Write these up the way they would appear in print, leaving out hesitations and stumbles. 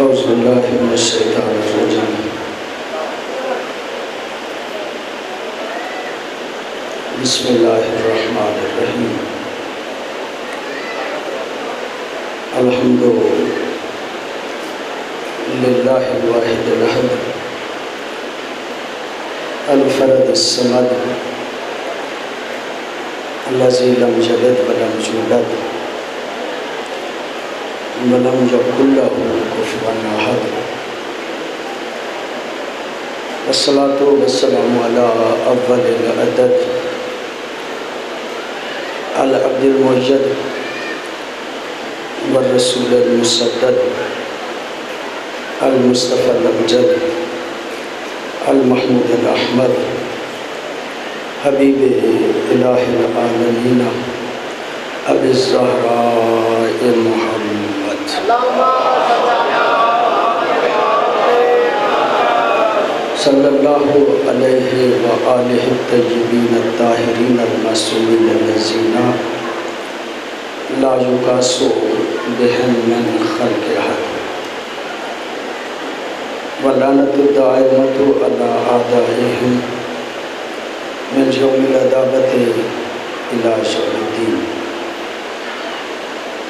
اعوذ باللہ من الشیطان الرجیم بسم اللہ الرحمن الرحیم الحمد للہ الواحد الاحد الفرد الصمد الذی لم یلد ولم یولد ولم یکن لہ کفوا احد والصلاة والسلام علی اول العدد العبد المؤید والرسول المسدد المصطفى الامجد المحمود الاحمد حبیب الہ العالمین ابی الزہراء محمد صلی اللہ علیہ وآلہ الطیبین الطاہرین المعصومین الذین لا یقاس بہم من خلق احد ولعنۃ الدائمۃ علی اعدائہم من یوم العداوۃ الی یوم الدین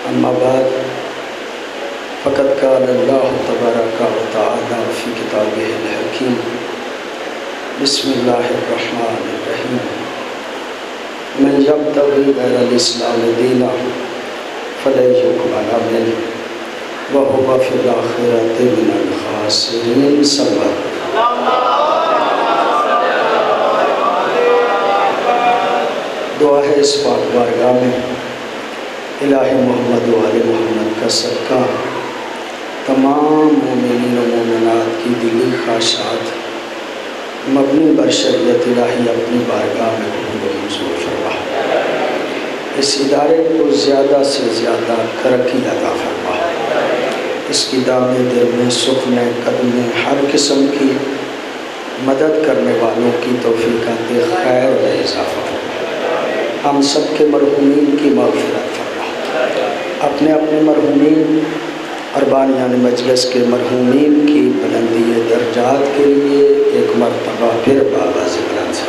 اما بعد فقد قال اللہ تبارک و تعالی فی کتابہ الحکیم بسم اللہ الرحمن الرحیم من یبتغی غیر الاسلام دینا فلن یقبل منہ وہو فی الآخرۃ من الخاسرین صبر دعا ہے اس پاک بارگاہ میں الہ محمد و آل محمد کا صدقہ تمام مومنین و مومنات کی دلی خواہشات مبنی بر شریعت الہی اپنی بارگاہ میں قبول و منظور فرما، اس ادارے کو زیادہ سے زیادہ ترقی عطا فرما، اس کی دامِ دل میں سکون قدم میں ہر قسم کی مدد کرنے والوں کی توفیقات خیر میں اضافہ فرما، ہم سب کے مرحومین کی مغفرت فرما، اپنے اپنے مرحومین اربانیان مجلس کے مرحومین کی بلندی درجات کے لیے ایک مرتبہ پھر بآواز بلند سے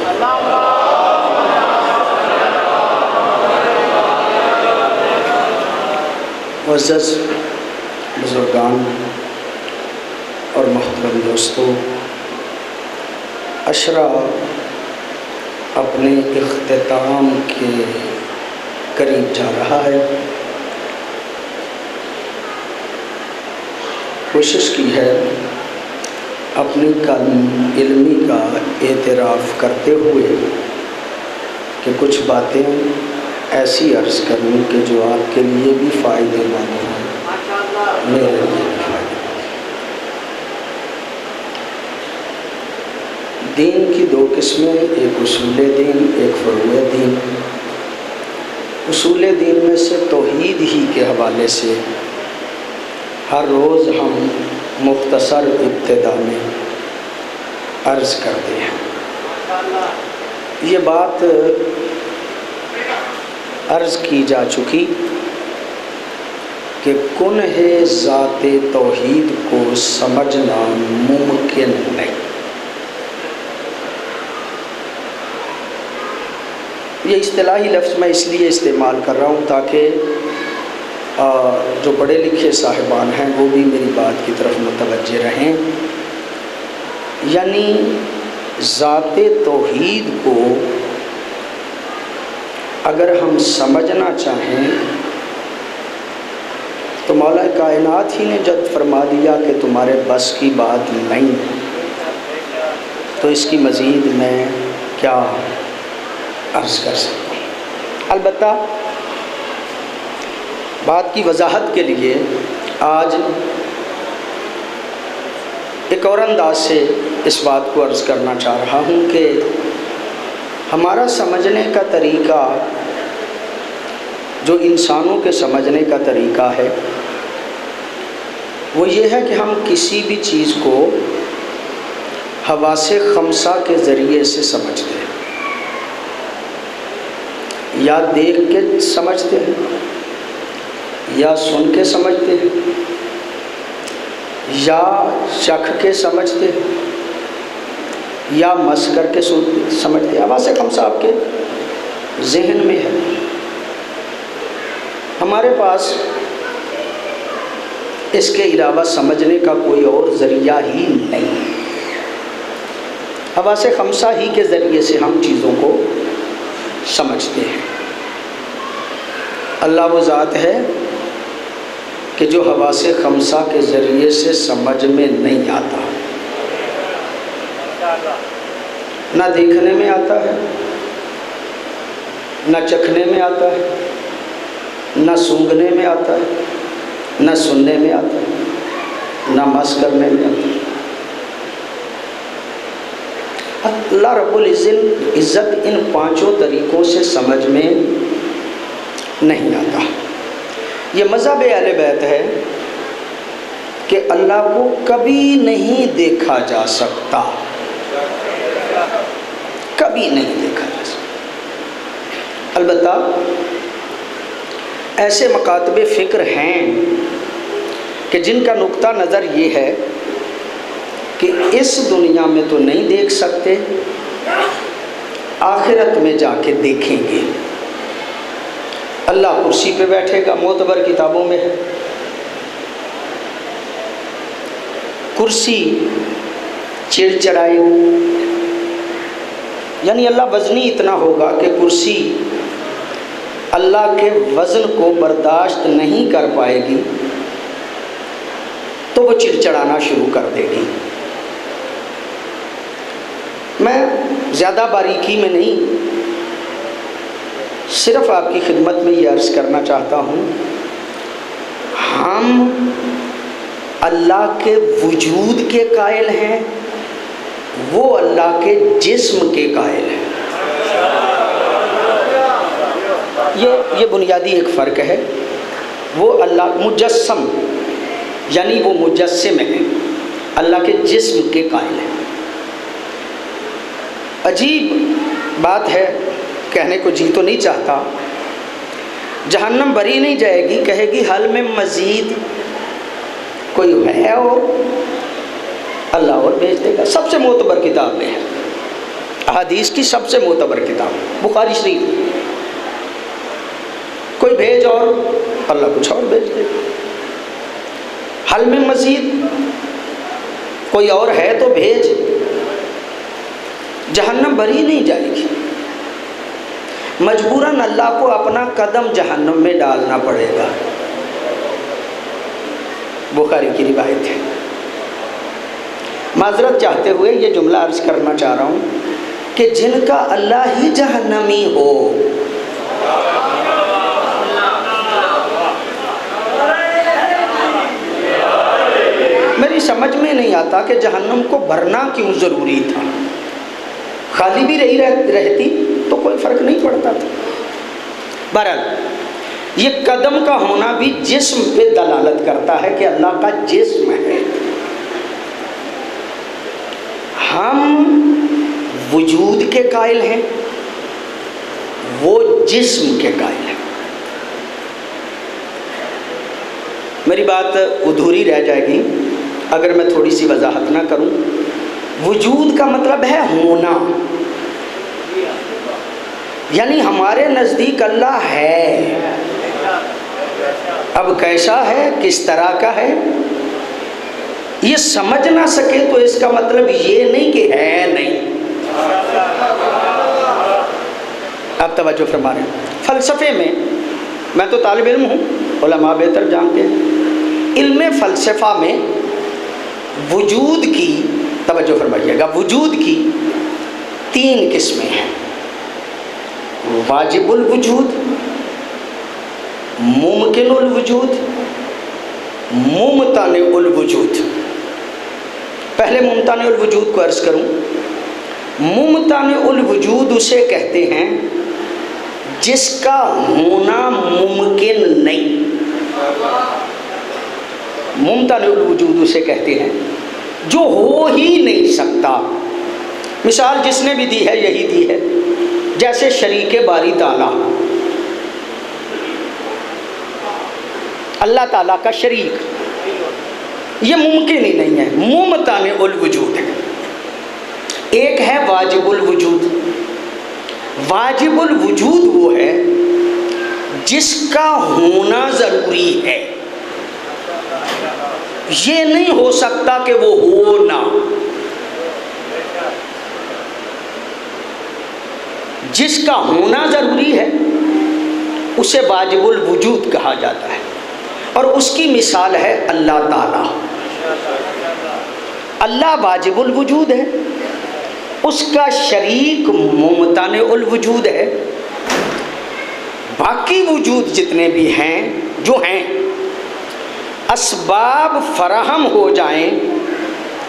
معزز بزرگان اور محترم دوستو، عشرہ اپنے اختتام کے قریب جا رہا ہے۔ کوشش کی ہے اپنی کم علمی کا اعتراف کرتے ہوئے کہ کچھ باتیں ایسی عرض کروں کہ جو آپ کے لیے بھی فائدے مند ہوں، میرے لیے بھی فائدے مند۔ دین کی دو قسمیں، ایک اصول دین، ایک فروع دین۔ اصول دین میں سے توحید ہی کے حوالے سے ہر روز ہم مختصر ابتدا میں عرض کرتے ہیں۔ یہ بات عرض کی جا چکی کہ کنہ ذات توحید کو سمجھنا ممکن نہیں۔ یہ اصطلاحی لفظ میں اس لیے استعمال کر رہا ہوں تاکہ جو پڑھے لکھے صاحبان ہیں وہ بھی میری بات کی طرف متوجہ رہیں۔ یعنی ذات توحید کو اگر ہم سمجھنا چاہیں تو مولا کائنات ہی نے جب فرما دیا کہ تمہارے بس کی بات نہیں، تو اس کی مزید میں کیا عرض کر سکتا ہوں۔ البتہ بات کی وضاحت کے لیے آج ایک اور انداز سے اس بات کو عرض کرنا چاہ رہا ہوں کہ ہمارا سمجھنے کا طریقہ جو انسانوں کے سمجھنے کا طریقہ ہے وہ یہ ہے کہ ہم کسی بھی چیز کو حواس خمسہ کے ذریعے سے سمجھتے ہیں، یا دیکھ کے سمجھتے ہیں، یا سن کے سمجھتے ہیں، یا چکھ کے سمجھتے یا مس کر کے سمجھتے؟ حواس خمسہ آپ کے ذہن میں ہے، ہمارے پاس اس کے علاوہ سمجھنے کا کوئی اور ذریعہ ہی نہیں۔ حواس خمسہ ہی کے ذریعے سے ہم چیزوں کو سمجھتے ہیں۔ اللہ وہ ذات ہے کہ جو حواس خمسہ کے ذریعے سے سمجھ میں نہیں آتا، نہ دیکھنے میں آتا ہے، نہ چکھنے میں آتا ہے، نہ سونگھنے میں آتا ہے، نہ سننے میں آتا ہے، نہ مس کرنے میں آتا ہے۔ اللہ رب العزت ان پانچوں طریقوں سے سمجھ میں نہیں آتا۔ یہ مذہب اہل بیت ہے کہ اللہ کو کبھی نہیں دیکھا جا سکتا، کبھی نہیں دیکھا جا سکتا۔ البتہ ایسے مکاتب فکر ہیں کہ جن کا نقطہ نظر یہ ہے کہ اس دنیا میں تو نہیں دیکھ سکتے، آخرت میں جا کے دیکھیں گے۔ اللہ کرسی پہ بیٹھے گا، معتبر کتابوں میں ہے۔ کرسی چڑچڑائے، یعنی اللہ وزنی اتنا ہوگا کہ کرسی اللہ کے وزن کو برداشت نہیں کر پائے گی تو وہ چڑچڑانا شروع کر دے گی۔ میں زیادہ باریکی میں نہیں، صرف آپ کی خدمت میں یہ عرض کرنا چاہتا ہوں، ہم اللہ کے وجود کے قائل ہیں، وہ اللہ کے جسم کے قائل ہیں۔ یہ بنیادی ایک فرق ہے۔ وہ اللہ مجسم، یعنی وہ مجسم ہے، اللہ کے جسم کے قائل ہیں۔ عجیب بات ہے، کہنے کو جی تو نہیں چاہتا، جہنم بری نہیں جائے گی، کہے گی حل میں مزید کوئی ہے اور اللہ اور بھیج دے گا۔ سب سے معتبر کتاب میں ہے، احادیث کی سب سے معتبر کتاب بخاری شریف، کوئی بھیج اور اللہ کچھ اور بھیج دے گا۔ حل میں مزید کوئی اور ہے تو بھیج، جہنم بری نہیں جائے گی، مجبوراً اللہ کو اپنا قدم جہنم میں ڈالنا پڑے گا۔ بخاری کی روایت ہے۔ معذرت چاہتے ہوئے یہ جملہ عرض کرنا چاہ رہا ہوں کہ جن کا اللہ ہی جہنمی ہو، میری سمجھ میں نہیں آتا کہ جہنم کو بھرنا کیوں ضروری تھا، خالی بھی رہتی تو کوئی فرق نہیں پڑتا تھا۔ بہرحال یہ قدم کا ہونا بھی جسم پہ دلالت کرتا ہے کہ اللہ کا جسم ہے۔ ہم وجود کے قائل ہیں، وہ جسم کے قائل ہیں۔ میری بات ادھوری رہ جائے گی اگر میں تھوڑی سی وضاحت نہ کروں۔ وجود کا مطلب ہے ہونا، یعنی ہمارے نزدیک اللہ ہے۔ اب کیسا ہے، کس طرح کا ہے، یہ سمجھ نہ سکے تو اس کا مطلب یہ نہیں کہ ہے نہیں۔ آپ توجہ فرما رہے ہیں۔ فلسفے میں تو طالب علم ہوں، علماء بہتر جانتے ہیں، علم فلسفہ میں وجود کی، توجہ فرمائیے گا، وجود کی 3 قسمیں ہیں: واجب الوجود، ممکن الوجود، ممتنع الوجود۔ پہلے ممتنع الوجود کو عرض کروں۔ ممتنع الوجود اسے کہتے ہیں جس کا ہونا ممکن نہیں۔ ممتنع الوجود اسے کہتے ہیں جو ہو ہی نہیں سکتا۔ مثال جس نے بھی دی ہے یہی دی ہے، جیسے شریک باری تعالیٰ، اللہ تعالیٰ کا شریک، یہ ممکن ہی نہیں ہے، ممتنع الوجود ہے۔ ایک ہے واجب الوجود۔ واجب الوجود وہ ہے جس کا ہونا ضروری ہے، یہ نہیں ہو سکتا کہ وہ ہو نہ۔ جس کا ہونا ضروری ہے اسے واجب الوجود کہا جاتا ہے، اور اس کی مثال ہے اللہ تعالیٰ۔ اللہ واجب الوجود ہے، اس کا شریک ممتنع الوجود ہے۔ باقی وجود جتنے بھی ہیں جو ہیں، اسباب فراہم ہو جائیں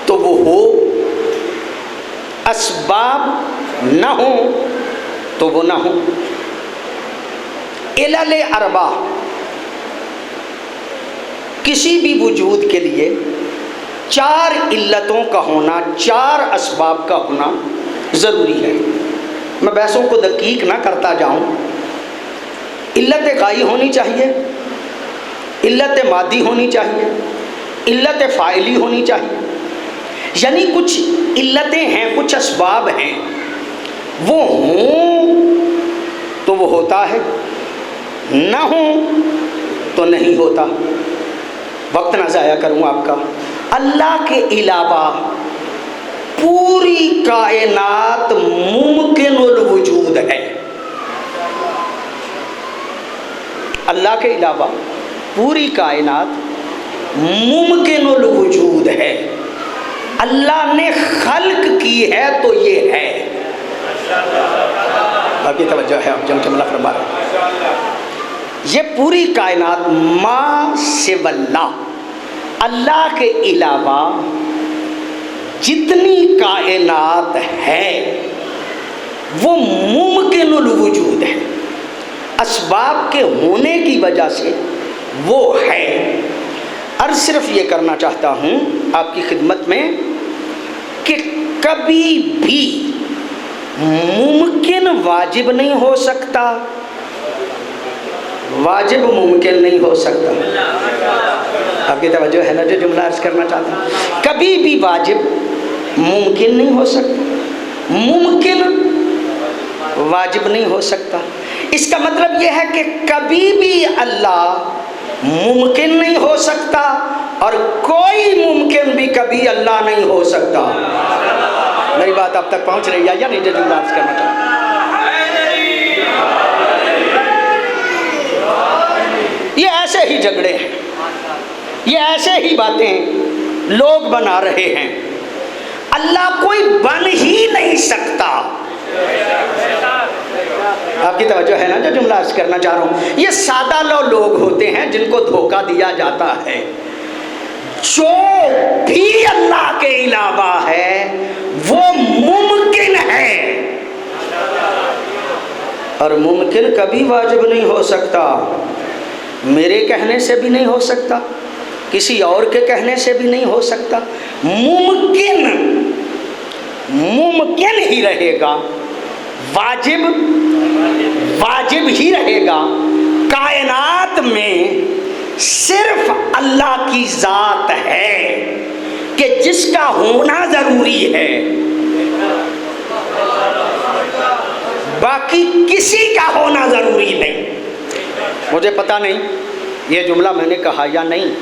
تو وہ ہو، اسباب نہ ہوں تو وہ نہ ہو۔ علل اربع، کسی بھی وجود کے لیے 4 علتوں کا ہونا، 4 اسباب کا ہونا ضروری ہے۔ میں بحثوں کو دقیق نہ کرتا جاؤں۔ علت غائی ہونی چاہیے، علت مادی ہونی چاہیے، علت فاعلی ہونی چاہیے، یعنی کچھ علتیں ہیں، کچھ اسباب ہیں، وہ ہوں تو وہ ہوتا ہے، نہ ہوں تو نہیں ہوتا۔ وقت نہ ضائع کروں آپ کا۔ اللہ کے علاوہ پوری کائنات ممکن الوجود ہے۔ اللہ کے علاوہ پوری کائنات ممکن الوجود ہے۔ اللہ نے خلق کی ہے تو یہ ہے۔ باقی توجہ ہے، آپ جملہ فرما رہے ہیں۔ یہ پوری کائنات ما سوی اللہ، اللہ کے علاوہ جتنی کائنات ہے وہ ممکن الوجود ہے، اسباب کے ہونے کی وجہ سے وہ ہے۔ عرض صرف یہ کرنا چاہتا ہوں آپ کی خدمت میں کہ کبھی بھی ممکن واجب نہیں ہو سکتا، واجب ممکن نہیں ہو سکتا۔ آپ کی توجہ ہے نا جو جملہ عرض کرنا چاہتا ہوں؟ کبھی بھی واجب ممکن نہیں ہو سکتا، ممکن واجب نہیں ہو سکتا۔ اس کا مطلب یہ ہے کہ کبھی بھی اللہ ممکن نہیں ہو سکتا، اور کوئی ممکن بھی کبھی اللہ نہیں ہو سکتا۔ میری بات اب تک پہنچ رہی ہے یا نہیں جو جملہ عرض کرنا چاہتا ہوں؟ یہ ایسے ہی جھگڑے ہیں، یہ ایسے ہی باتیں لوگ بنا رہے ہیں۔ اللہ کوئی بن ہی نہیں سکتا۔ آپ کی توجہ ہے نا جو جملہ عرض کرنا چاہ رہا ہوں؟ یہ سادہ لوگ ہوتے ہیں جن کو دھوکہ دیا جاتا ہے۔ جو بھی اللہ کے علاوہ ہے وہ ممکن ہے، اور ممکن کبھی واجب نہیں ہو سکتا۔ میرے کہنے سے بھی نہیں ہو سکتا، کسی اور کے کہنے سے بھی نہیں ہو سکتا۔ ممکن ہی رہے گا، واجب ہی رہے گا۔ کائنات میں صرف اللہ کی ذات ہے کہ جس کا ہونا ضروری ہے، باقی کسی کا ہونا ضروری نہیں۔ مجھے پتہ نہیں یہ جملہ میں نے کہا یا نہیں،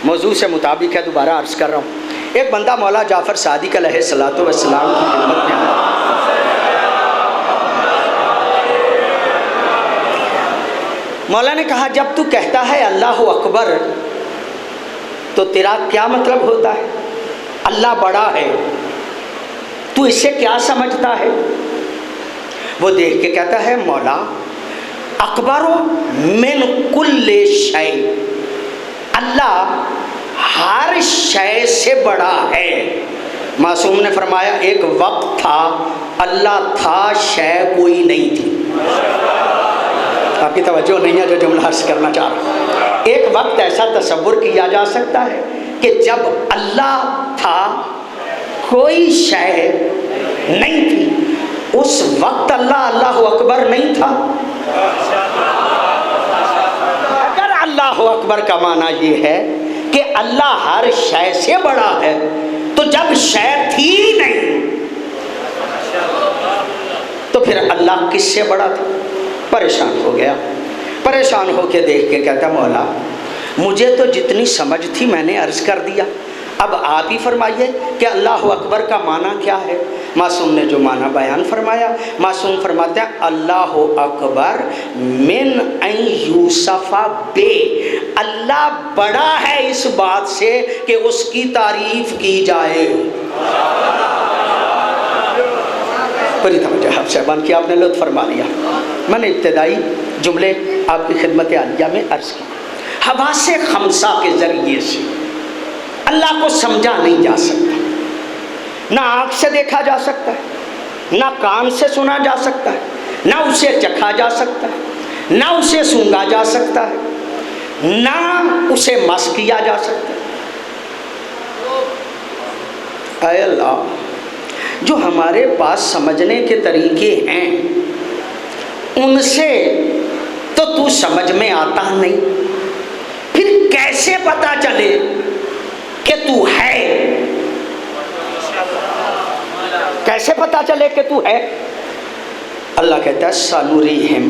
موضوع سے مطابق ہے، دوبارہ عرض کر رہا ہوں۔ ایک بندہ مولا جعفر صادق علیہ الصلوۃ والسلام کی خدمت میں آیا۔ مولا نے کہا جب تو کہتا ہے اللہ اکبر تو تیرا کیا مطلب ہوتا ہے؟ اللہ بڑا ہے، تو اس سے کیا سمجھتا ہے؟ وہ دیکھ کے کہتا ہے مولا اکبر من کل شے، اللہ ہر شے سے بڑا ہے۔ معصوم نے فرمایا ایک وقت تھا اللہ تھا، شے کوئی نہیں تھی۔ آپ کی توجہ نہیں ہے جو جملہ عرض کرنا چاہ رہا ہوں۔ ایک وقت ایسا تصور کیا جا سکتا ہے کہ جب اللہ تھا کوئی شے نہیں تھی، اس وقت اللہ اکبر نہیں تھا۔ اگر اللہ اکبر کا معنی یہ ہے کہ اللہ ہر شے سے بڑا ہے تو جب شے تھی ہی نہیں تو پھر اللہ کس سے بڑا تھا؟ پریشان ہو گیا، پریشان ہو کے دیکھ کے کہتا مولا مجھے تو جتنی سمجھ تھی میں نے عرض کر دیا، اب آپ ہی فرمائیے کہ اللہ اکبر کا معنی کیا ہے؟ معصوم نے جو معنی بیان فرمایا، معصوم فرماتے ہیں اللہ اکبر من ان یوصف بے، اللہ بڑا ہے اس بات سے کہ اس کی تعریف کی جائے۔ بڑی توجہ آپ صاحبان کی، آپ نے لطف فرما لیا۔ میں نے ابتدائی جملے آپ کی خدمت عالیہ میں عرض کی، حواس خمسہ کے ذریعے سے اللہ کو سمجھا نہیں جا سکتا، نہ آنکھ سے دیکھا جا سکتا ہے، نہ کان سے سنا جا سکتا ہے، نہ اسے چکھا جا سکتا ہے، نہ اسے سونگا جا سکتا ہے، نہ اسے مس کیا جا سکتا ہے۔ اے اللہ، جو ہمارے پاس سمجھنے کے طریقے ہیں ان سے تو سمجھ میں آتا نہیں، پھر کیسے پتا چلے کہ تو ہے؟ کیسے پتا چلے کہ تو ہے؟ اللہ کہتا ہے سَنُرِيهِمْ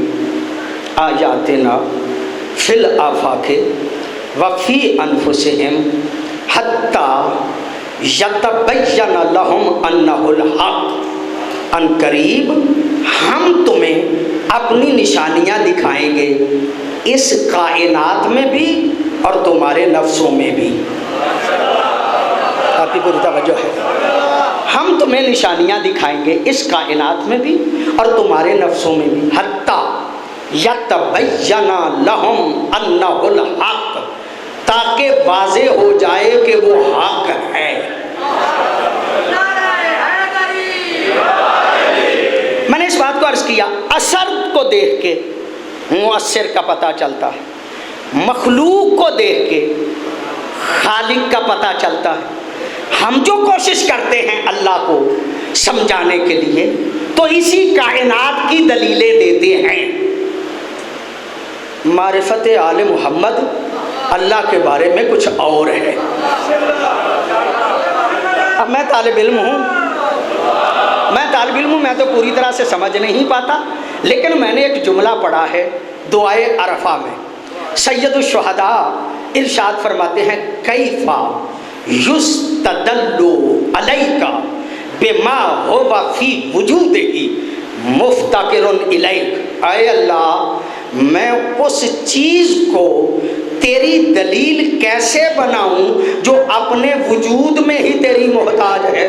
آیاتنا فی الآفاق وفی انفسہم حتی یتبین لہم انہ الحق، ان قریب ہم تمہیں اپنی نشانیاں دکھائیں گے اس کائنات میں بھی اور تمہارے نفسوں میں بھی۔ آپ کی پوری توجہ ہے، ہم تمہیں نشانیاں دکھائیں گے اس کائنات میں بھی اور تمہارے نفسوں میں بھی، حتی یتبین لہم انہ الحق، تاکہ واضح ہو جائے کہ وہ حق ہے۔ میں نے اس بات کو عرض کیا، اثر کو دیکھ کے مؤثر کا پتہ چلتا ہے، مخلوق کو دیکھ کے خالق کا پتہ چلتا ہے۔ ہم جو کوشش کرتے ہیں اللہ کو سمجھانے کے لیے تو اسی کائنات کی دلیلیں دیتے ہیں۔ معرفت آل محمد اللہ کے بارے میں کچھ اور ہے۔ اب میں طالب علم ہوں، میں تو پوری طرح سے سمجھ نہیں پاتا، لیکن میں نے ایک جملہ پڑھا ہے دعائے عرفہ میں، سید الشہداء ارشاد فرماتے ہیں کیفا یستدل علیک بما هو فی وجودہ مفتقر الیک، اے اللہ میں اس چیز کو تیری دلیل کیسے بناؤں جو اپنے وجود میں ہی تیری محتاج ہے۔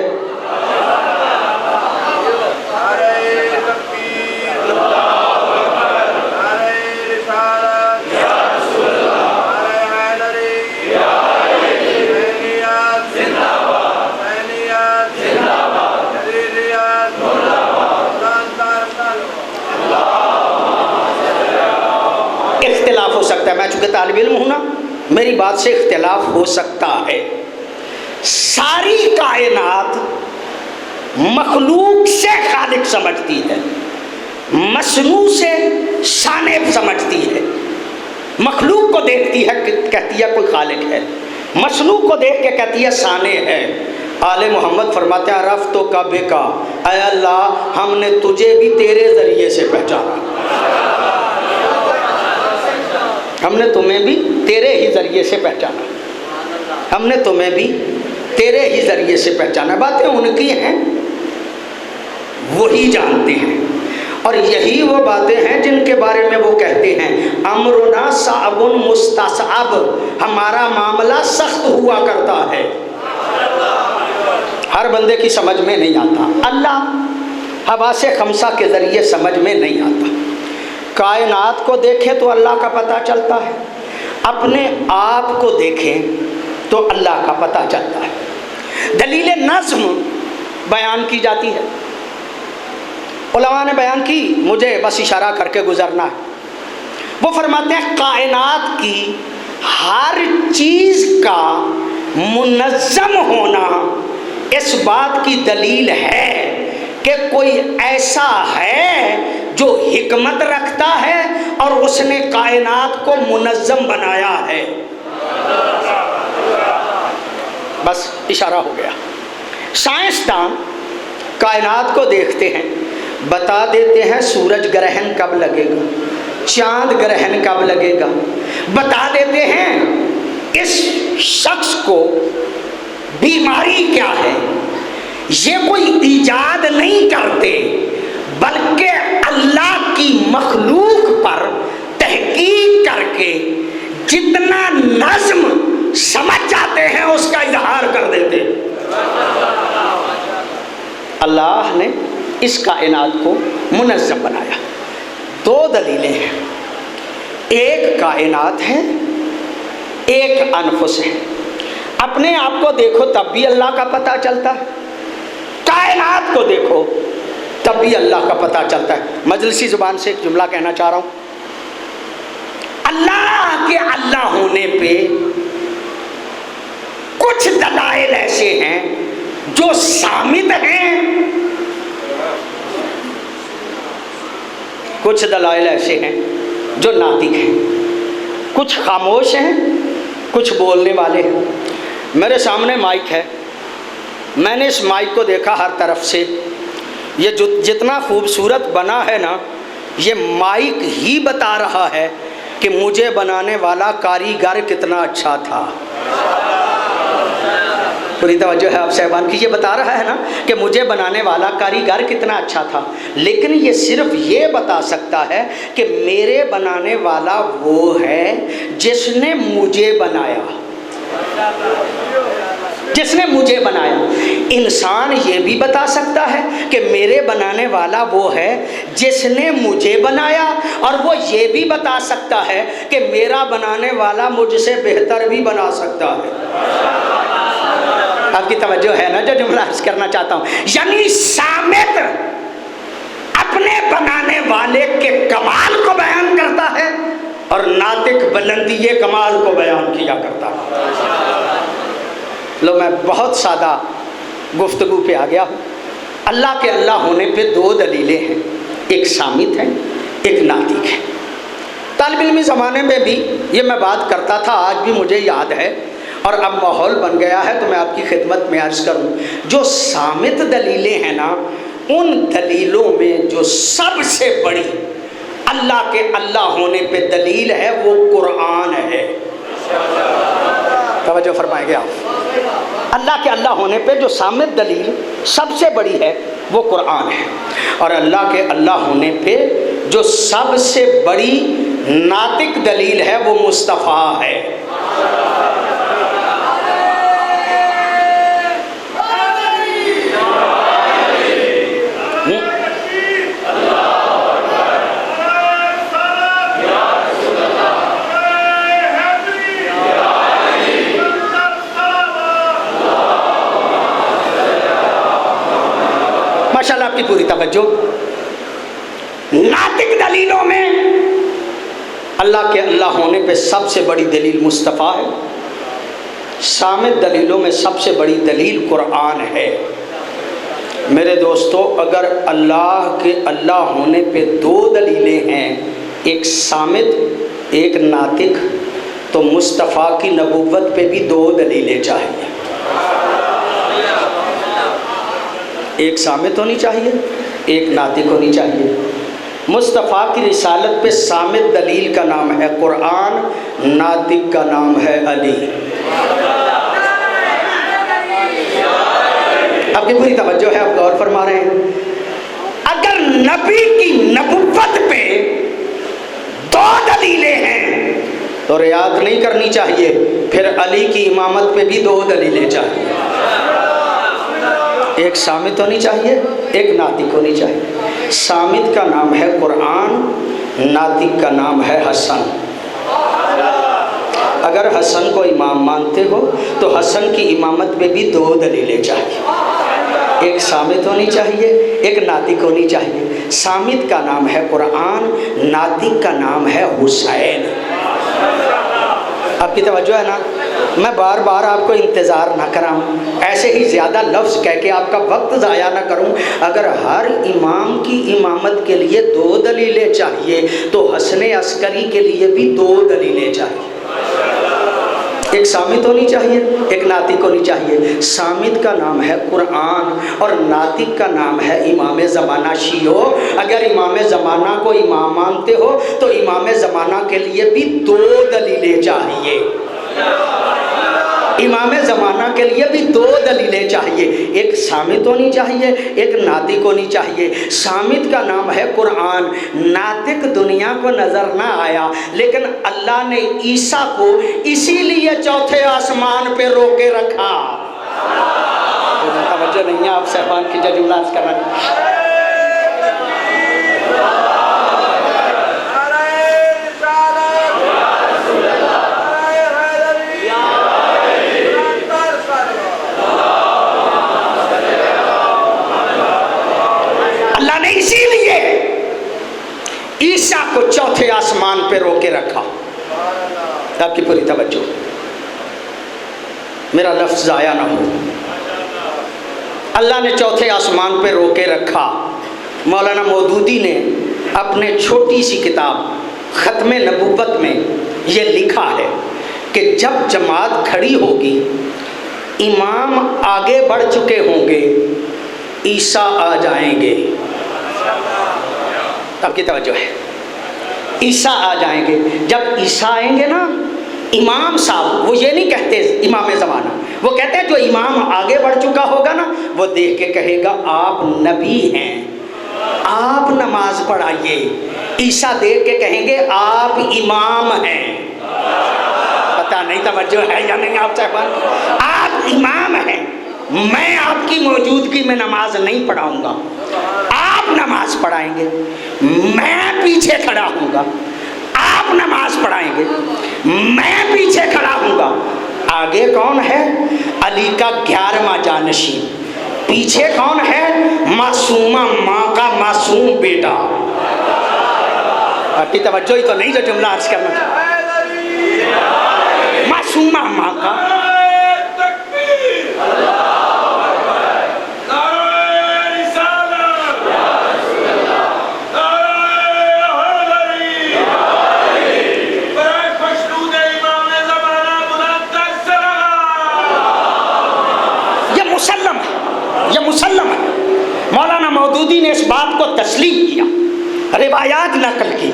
اختلاف ہو سکتا ہے، میں چونکہ طالب علم ہوں نا، میری بات سے اختلاف ہو سکتا ہے۔ ساری کائنات مخلوق سے خالق سمجھتی ہے، مصنوع سے صانع سمجھتی ہے۔ مخلوق کو دیکھتی ہے کہتی ہے کوئی خالق ہے، مصنوع کو دیکھ کے کہتی ہے صانع ہے۔ آل محمد فرماتے ہیں رفتو کا بکا، اے اللہ ہم نے تجھے بھی تیرے ذریعے سے پہچانا، ہم نے تمہیں بھی تیرے ہی ذریعے سے پہچانا، ہم نے تمہیں بھی تیرے ہی ذریعے سے پہچانا۔ باتیں ان کی ہیں، وہی جانتے ہیں، اور یہی وہ باتیں ہیں جن کے بارے میں وہ کہتے ہیں امرنا صعب مستصعب، ہمارا معاملہ سخت ہوا کرتا ہے، ہر بندے کی سمجھ میں نہیں آتا، اللہ حواس خمسہ کے ذریعے سمجھ میں نہیں آتا۔ کائنات کو دیکھیں تو اللہ کا پتہ چلتا ہے، اپنے آپ کو دیکھیں تو اللہ کا پتہ چلتا ہے۔ دلیل نظم بیان کی جاتی ہے، علماء نے بیان کی، مجھے بس اشارہ کر کے گزرنا ہے۔ وہ فرماتے ہیں کائنات کی ہر چیز کا منظم ہونا اس بات کی دلیل ہے کہ کوئی ایسا ہے جو حکمت رکھتا ہے اور اس نے کائنات کو منظم بنایا ہے۔ بس اشارہ ہو گیا۔ سائنسدان کائنات کو دیکھتے ہیں، بتا دیتے ہیں سورج گرہن کب لگے گا، چاند گرہن کب لگے گا، بتا دیتے ہیں اس شخص کو بیماری کیا ہے۔ یہ کوئی ایجاد نہیں کرتے بلکہ اللہ کی مخلوق پر تحقیق کر کے جتنا نظم سمجھ جاتے ہیں اس کا اظہار کر دیتے۔ اللہ نے اس کائنات کو منظم بنایا۔ دو دلیلیں ہیں، ایک کائنات ہے، ایک انفس ہے۔ اپنے آپ کو دیکھو تب بھی اللہ کا پتہ چلتا ہے، کائنات کو دیکھو تب بھی اللہ کا پتہ چلتا ہے۔ مجلسی زبان سے ایک جملہ کہنا چاہ رہا ہوں، اللہ کے اللہ ہونے پہ کچھ دلائل ایسے ہیں جو صامت ہیں، کچھ دلائل ایسے ہیں جو ناطق ہیں، کچھ خاموش ہیں، کچھ بولنے والے ہیں۔ میرے سامنے مائک ہے، میں نے اس مائک کو دیکھا ہر طرف سے، یہ جتنا خوبصورت بنا ہے نا، یہ مائک ہی بتا رہا ہے کہ مجھے بنانے والا کاریگر کتنا اچھا تھا۔ پوری توجہ ہے آپ صاحبان کی، یہ بتا رہا ہے نا کہ مجھے بنانے والا کاریگر کتنا اچھا تھا، لیکن یہ صرف یہ بتا سکتا ہے کہ میرے بنانے والا وہ ہے جس نے مجھے بنایا، جس نے مجھے بنایا۔ انسان یہ بھی بتا سکتا ہے کہ میرے بنانے والا وہ ہے جس نے مجھے بنایا، اور وہ یہ بھی بتا سکتا ہے کہ میرا بنانے والا مجھ سے بہتر بھی بنا سکتا ہے۔ آپ کی توجہ ہے نا جو جملہ عرض کرنا چاہتا ہوں؟ یعنی صامت اپنے بنانے والے کے کمال کو بیان کرتا ہے اور ناطق بلندی کمال کو بیان کیا کرتا ہے۔ لو میں بہت سادہ گفتگو پہ آ گیا ہوں۔ اللہ کے اللہ ہونے پہ دو دلیلیں ہیں، ایک صامت ہے، ایک ناطق ہے۔ طالب علمی زمانے میں بھی یہ میں بات کرتا تھا، آج بھی مجھے یاد ہے، اور اب ماحول بن گیا ہے تو میں آپ کی خدمت میں عرض کروں۔ جو صامت دلیلیں ہیں نا، ان دلیلوں میں جو سب سے بڑی اللہ کے اللہ ہونے پہ دلیل ہے وہ قرآن ہے۔ توجہ فرمائیں گے آپ؟ اللہ کے اللہ ہونے پہ جو صامت دلیل سب سے بڑی ہے وہ قرآن ہے، اور اللہ کے اللہ ہونے پہ جو سب سے بڑی ناطق دلیل ہے وہ مصطفیٰ ہے۔ ماشاءاللہ آپ کی پوری توجہ۔ ناطق دلیلوں میں اللہ کے اللہ ہونے پہ سب سے بڑی دلیل مصطفیٰ ہے، صامت دلیلوں میں سب سے بڑی دلیل قرآن ہے۔ میرے دوستو، اگر اللہ کے اللہ ہونے پہ دو دلیلیں ہیں، ایک صامت ایک ناطق، تو مصطفیٰ کی نبوت پہ بھی دو دلیلیں چاہیے، ایک صامت ہونی چاہیے، ایک ناطق ہونی چاہیے۔ مصطفیٰ کی رسالت پہ صامت دلیل کا نام ہے قرآن، ناطق کا نام ہے علی۔ آپ کی پوری توجہ ہے، آپ غور فرما رہے ہیں؟ اگر نبی کی نبوت پہ دو دلیلیں ہیں تو رعایت نہیں کرنی چاہیے، پھر علی کی امامت پہ بھی دو دلیلیں چاہیے، ایک صامت ہونی چاہیے، ایک ناطق ہونی چاہیے۔ صامت کا نام ہے قرآن، ناطق کا نام ہے حسن۔ اگر حسن کو امام مانتے ہو تو حسن کی امامت پہ بھی دو دلیلیں چاہیے، ایک صامت ہونی چاہیے، ایک ناطق ہونی چاہیے۔ صامت کا نام ہے قرآن، ناطق کا نام ہے حسین۔ آپ کی توجہ ہے نا؟ میں بار بار آپ کو انتظار نہ کراؤں، ایسے ہی زیادہ لفظ کہہ کے آپ کا وقت ضائع نہ کروں۔ اگر ہر امام کی امامت کے لیے دو دلیلیں چاہیے تو حسن عسکری کے لیے بھی دو دلیلیں چاہیے۔ ایک سامت ہونی چاہیے، ایک ناطق ہونی چاہیے۔ سامت کا نام ہے قرآن اور ناطق کا نام ہے امام زمانہ شیعو۔ اگر امام زمانہ کو امام مانتے ہو تو امام زمانہ کے لیے بھی دو دلیلیں چاہیے، امام زمانہ کے لیے بھی دو دلیلیں چاہیے، ایک سامت ہونی چاہیے، ایک ناطق ہونی چاہیے۔ سامت کا نام ہے قرآن، ناطق دنیا کو نظر نہ آیا، لیکن اللہ نے عیسیٰ کو اسی لیے چوتھے آسمان پہ روکے رکھا۔ توجہ نہیں ہے آپ صاحبان کی جو جملہ عرض کر رہا ہے۔ اسی لیے عیسیٰ کو چوتھے آسمان پہ روکے رکھا۔ آپ کی پوری توجہ، میرا لفظ ضائع نہ ہو۔ اللہ نے چوتھے آسمان پہ روکے رکھا۔ مولانا مودودی نے اپنے چھوٹی سی کتاب ختم نبوت میں یہ لکھا ہے کہ جب جماعت کھڑی ہوگی، امام آگے بڑھ چکے ہوں گے، عیسیٰ آ جائیں گے۔ آپ کی توجہ ہے، عیسیٰ آ جائیں گے۔ جب عیسیٰ آئیں گے نا، امام صاحب وہ یہ نہیں کہتے امام زمانہ، وہ کہتے ہیں جو امام آگے بڑھ چکا ہوگا نا، وہ دیکھ کے کہے گا آپ نبی ہیں، آپ نماز پڑھائیے۔ عیسیٰ دیکھ کے کہیں گے آپ امام ہیں۔ پتہ نہیں توجہ ہے یا نہیں آپ صاحبان؟ آپ امام ہیں، میں آپ کی موجودگی میں نماز نہیں پڑھاؤں گا، آپ نماز پڑھائیں گے، میں پیچھے کھڑا ہوں گا۔ آپ نماز پڑھائیں گے، میں پیچھے کھڑا ہوں گا۔ آگے کون ہے؟ علی کا 11واں جانشین۔ پیچھے کون ہے؟ معصومہ ماں کا معصوم بیٹا۔ آپ کی توجہ ہی تو نہیں جو جملہ عرض کرنا، معصومہ ماں کا مسلم ہے۔ مولانا مودودی نے اس بات کو تسلیم کیا، روایات نقل کی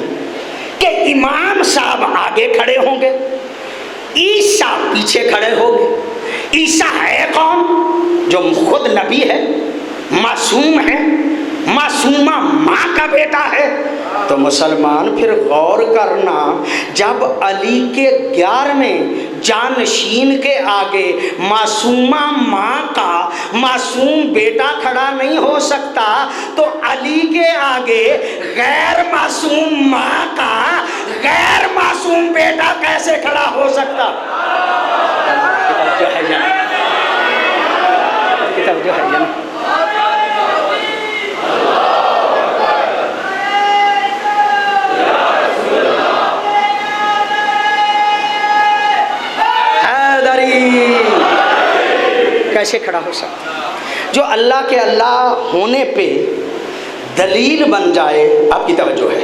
کہ امام صاحب آگے کھڑے ہوں گے، عیسیٰ پیچھے کھڑے ہوں گے۔ عیسیٰ ہے کون؟ جو خود نبی ہے، معصوم ہے، معصومہ ماں کا بیٹا ہے۔ تو مسلمان پھر غور کرنا، جب علی کے 11ویں جانشین کے آگے معصومہ ماں کا معصوم بیٹا کھڑا نہیں ہو سکتا، تو علی کے آگے غیر معصوم ماں کا غیر معصوم بیٹا کیسے کھڑا ہو سکتا؟ کتاب جو ہے یا نہیں؟ کیسے کھڑا ہو سکتا؟ جو اللہ کے اللہ ہونے پہ دلیل بن جائے، آپ کی توجہ ہے،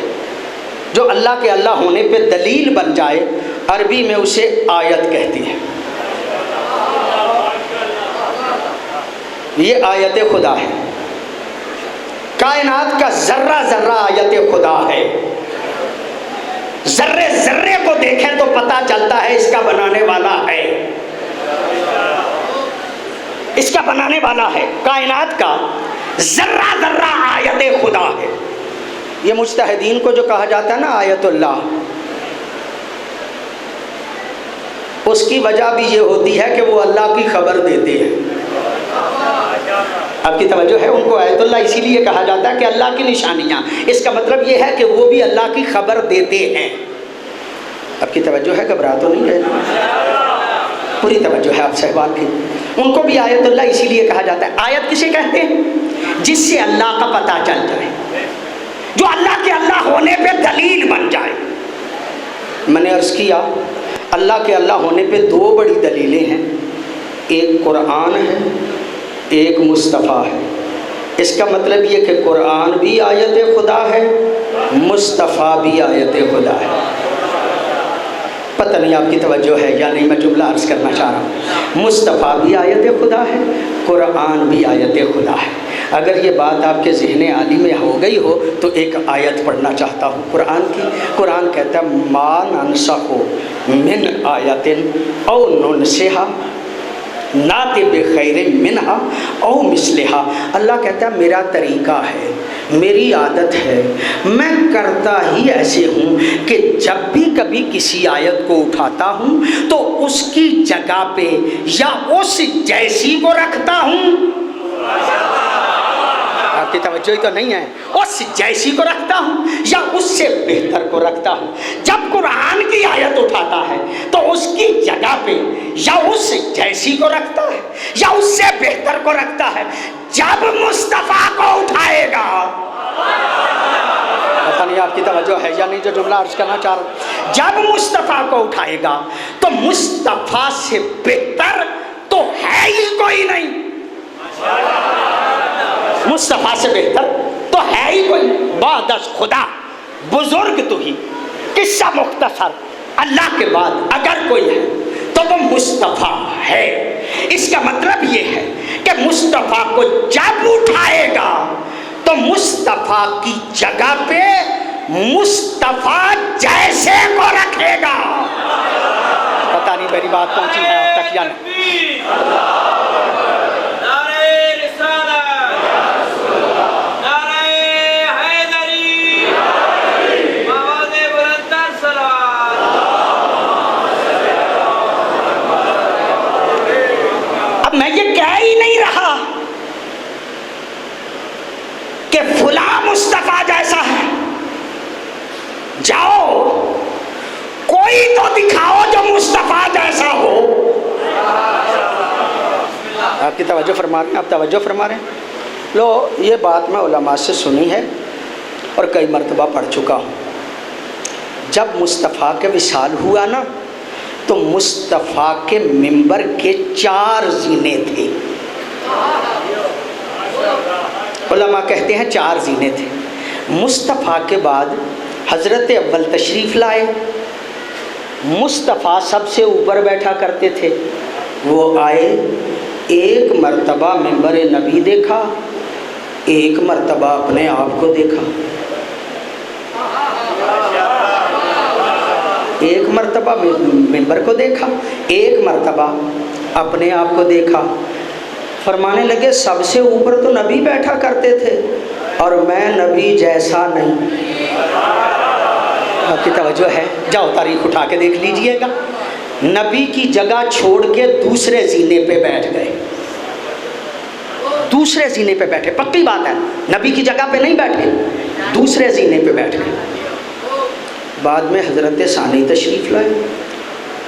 جو اللہ کے اللہ ہونے پہ دلیل بن جائے، عربی میں اسے آیت کہتی ہے۔ یہ آیت خدا ہے، کائنات کا ذرہ ذرہ آیت خدا ہے۔ ذرے ذرے کو دیکھیں تو پتہ چلتا ہے اس کا بنانے والا ہے، اس کا بنانے والا ہے۔ کائنات کا ذرہ ذرہ آیت خدا ہے۔ یہ مجتہدین کو جو کہا جاتا ہے نا آیت اللہ، اس کی وجہ بھی یہ ہوتی ہے کہ وہ اللہ کی خبر دیتے ہیں۔ آپ کی توجہ ہے؟ ان کو آیت اللہ اسی لیے کہا جاتا ہے کہ اللہ کی نشانیاں، اس کا مطلب یہ ہے کہ وہ بھی اللہ کی خبر دیتے ہیں۔ آپ کی توجہ ہے؟ گھبرا تو نہیں ہے؟ پوری توجہ ہے آپ صاحبان کی۔ ان کو بھی آیت اللہ اسی لیے کہا جاتا ہے۔ آیت کسے کہتے ہیں؟ جس سے اللہ کا پتہ چل جائے، جو اللہ کے اللہ ہونے پہ دلیل بن جائے۔ میں نے عرض کیا اللہ کے اللہ ہونے پہ دو بڑی دلیلیں ہیں، ایک قرآن ہے، ایک مصطفیٰ ہے۔ اس کا مطلب یہ کہ قرآن بھی آیت خدا ہے، مصطفیٰ بھی آیت خدا ہے۔ پتہ نہیں آپ کی توجہ ہے یا نہیں، میں جملہ عرض کرنا چاہ رہا ہوں۔ مصطفیٰ بھی آیت خدا ہے، قرآن بھی آیت خدا ہے۔ اگر یہ بات آپ کے ذہن عالی میں ہو گئی ہو تو ایک آیت پڑھنا چاہتا ہوں قرآن کی۔ قرآن کہتا ہے ما ننسخ من آیت او ننسہا ناتی بخیر منہا او مثلہا۔ اللہ کہتا ہے میرا طریقہ ہے، میری عادت ہے، میں کرتا ہی ایسے ہوں کہ جب بھی کبھی کسی آیت کو اٹھاتا ہوں تو اس کی جگہ پہ یا اس جیسی کو رکھتا ہوں۔ آپ کی توجہ ہی تو نہیں ہے، اس جیسی کو رکھتا ہوں یا اس سے بہتر کو رکھتا ہوں۔ جب قرآن کی آیت اٹھاتا ہے تو اس کی جگہ پہ یا اس جیسی کو رکھتا ہے یا اس سے بہتر کو رکھتا ہے۔ جب مصطفیٰ کو اٹھائے گا، پتہ نہیں آپ کی توجہ ہے یا نہیں جو جملہ عرض کرنا چاہ رہا ہوں، جب مصطفیٰ کو اٹھائے گا تو مصطفیٰ سے بہتر تو ہے ہی کوئی نہیں۔ مصطفیٰ سے بہتر تو ہے ہی کوئی نہیں۔ بعد از خدا بزرگ تو ہی، قصہ مختصر، اللہ کے بعد اگر کوئی ہے تو وہ مصطفیٰ ہے۔ اس کا مطلب یہ ہے کہ مصطفیٰ کو جب اٹھائے گا تو مصطفیٰ کی جگہ پہ مصطفیٰ جیسے کو رکھے گا۔ پتہ نہیں میری بات پہنچی ہے اب تک یا نہیں۔ میں یہ کہہ ہی نہیں رہا کہ فلاں مصطفیٰ جیسا ہے، جاؤ کوئی تو دکھاؤ جو مصطفیٰ جیسا ہو۔ آپ کی توجہ فرما رہے ہیں، آپ توجہ فرما رہے ہیں۔ لو یہ بات میں علماء سے سنی ہے اور کئی مرتبہ پڑھ چکا ہوں۔ جب مصطفیٰ کے وصال ہوا نا تو مصطفیٰ کے منبر کے 4 زینے تھے۔ علماء کہتے ہیں 4 زینے تھے۔ مصطفیٰ کے بعد حضرت اول تشریف لائے، مصطفیٰ سب سے اوپر بیٹھا کرتے تھے، وہ آئے، ایک مرتبہ منبر نبی دیکھا، ایک مرتبہ اپنے آپ کو دیکھا، ایک مرتبہ منبر کو دیکھا، ایک مرتبہ اپنے آپ کو دیکھا۔ فرمانے لگے سب سے اوپر تو نبی بیٹھا کرتے تھے اور میں نبی جیسا نہیں۔ آپ کی توجہ ہے؟ جاؤ تاریخ اٹھا کے دیکھ لیجئے گا۔ نبی کی جگہ چھوڑ کے دوسرے زینے پہ بیٹھ گئے، دوسرے زینے پہ بیٹھے، پکی بات ہے، نبی کی جگہ پہ نہیں بیٹھے، دوسرے زینے پہ بیٹھ گئے۔ بعد میں حضرت ثانی تشریف لائے،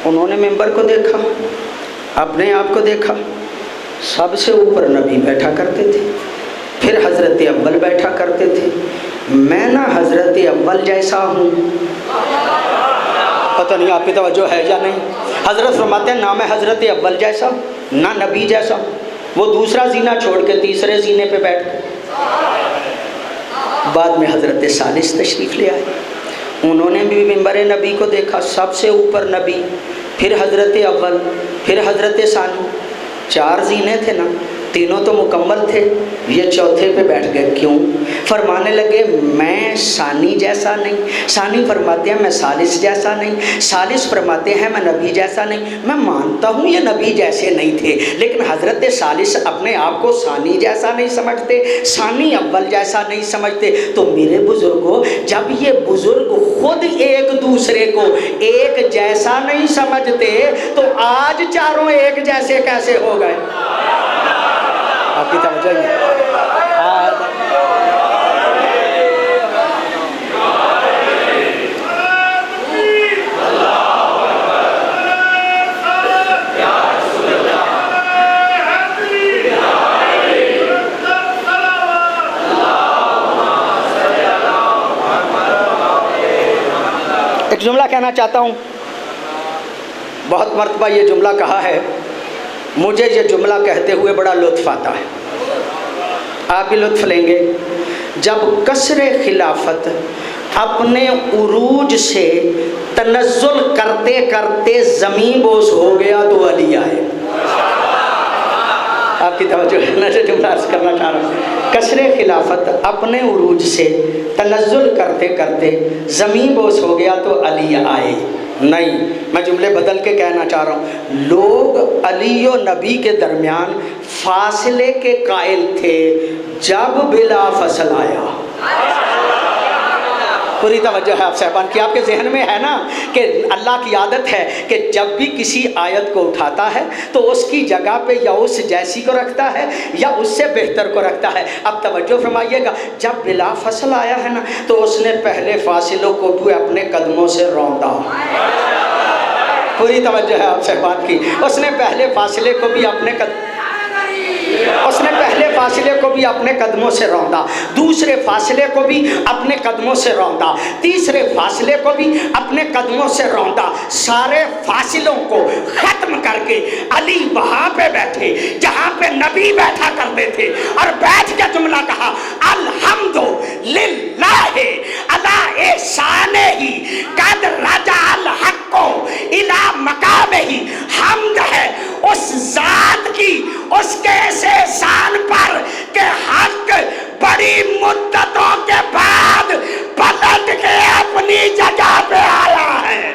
انہوں نے منبر کو دیکھا، اپنے آپ کو دیکھا، سب سے اوپر نبی بیٹھا کرتے تھے، پھر حضرت اول بیٹھا کرتے تھے، میں نہ حضرت اول جیسا ہوں۔ پتہ نہیں آپ کی توجہ ہے یا نہیں۔ حضرت فرماتے ہیں نہ میں حضرت اول جیسا نہ نبی جیسا، وہ دوسرا زینہ چھوڑ کے تیسرے زینے پہ بیٹھ گئے۔ بعد میں حضرت ثالث تشریف لے آئے، انہوں نے بھی منبر نبی کو دیکھا، سب سے اوپر نبی، پھر حضرت اول، پھر حضرت ثانی، 4 زینے تھے نا، تینوں تو مکمل تھے، یہ چوتھے پہ بیٹھ گئے۔ کیوں؟ فرمانے لگے میں ثانی جیسا نہیں، ثانی فرماتے ہیں میں ثالث جیسا نہیں، ثالث فرماتے ہیں میں نبی جیسا نہیں۔ میں مانتا ہوں یہ نبی جیسے نہیں تھے، لیکن حضرت ثالث اپنے آپ کو ثانی جیسا نہیں سمجھتے، ثانی اول جیسا نہیں سمجھتے۔ تو میرے بزرگوں، جب یہ بزرگ خود ایک دوسرے کو ایک جیسا نہیں سمجھتے تو آج چاروں ایک جیسے کیسے ہو گئے؟ آپ کی توجہ نہیں۔ ایک جملہ کہنا چاہتا ہوں، بہت مرتبہ یہ جملہ کہا ہے، مجھے یہ جملہ کہتے ہوئے بڑا لطف آتا ہے، آپ بھی لطف لیں گے۔ جب قصر خلافت اپنے عروج سے تنزل کرتے کرتے زمین بوس ہو گیا تو علی آئے۔ آپ کی توجہ ہے نا، جو جملہ عرض کرنا چاہ رہا ہوں، کثر خلافت اپنے عروج سے تنزل کرتے کرتے زمین بوس ہو گیا تو علی آئے۔ نہیں، میں جملے بدل کے کہنا چاہ رہا ہوں، لوگ علی و نبی کے درمیان فاصلے کے قائل تھے جب بلا فصل آیا۔ پوری توجہ ہے آپ صاحبان کی، آپ کے ذہن میں ہے نا کہ اللہ کی عادت ہے کہ جب بھی کسی آیت کو اٹھاتا ہے تو اس کی جگہ پہ یا اس جیسی کو رکھتا ہے یا اس سے بہتر کو رکھتا ہے۔ اب توجہ فرمائیے گا، جب بلا فصل آیا ہے نا تو اس نے پہلے فاصلوں کو بھی اپنے قدموں سے روندا۔ پوری توجہ ہے آپ صاحبان کی، اس نے پہلے فاصلے کو بھی اپنے قدموں سے روندا، دوسرے فاصلے کو بھی اپنے قدموں سے روندا، تیسرے فاصلے کو بھی اپنے قدموں سے روندا، سارے فاصلوں کو ختم کر کے علی وہاں پہ بیٹھے جہاں پہ نبی بیٹھا کرتے تھے، اور بیٹھ کے جملہ کہا الحمدللہ علی احسانہ قد رجع الحق الی مقامہ۔ حمد ہے اس ذات کی اس کے ایسے احسان پر کہ حق بڑی مدتوں کے بعد پلٹ کے اپنی جگہ پہ آیا ہے۔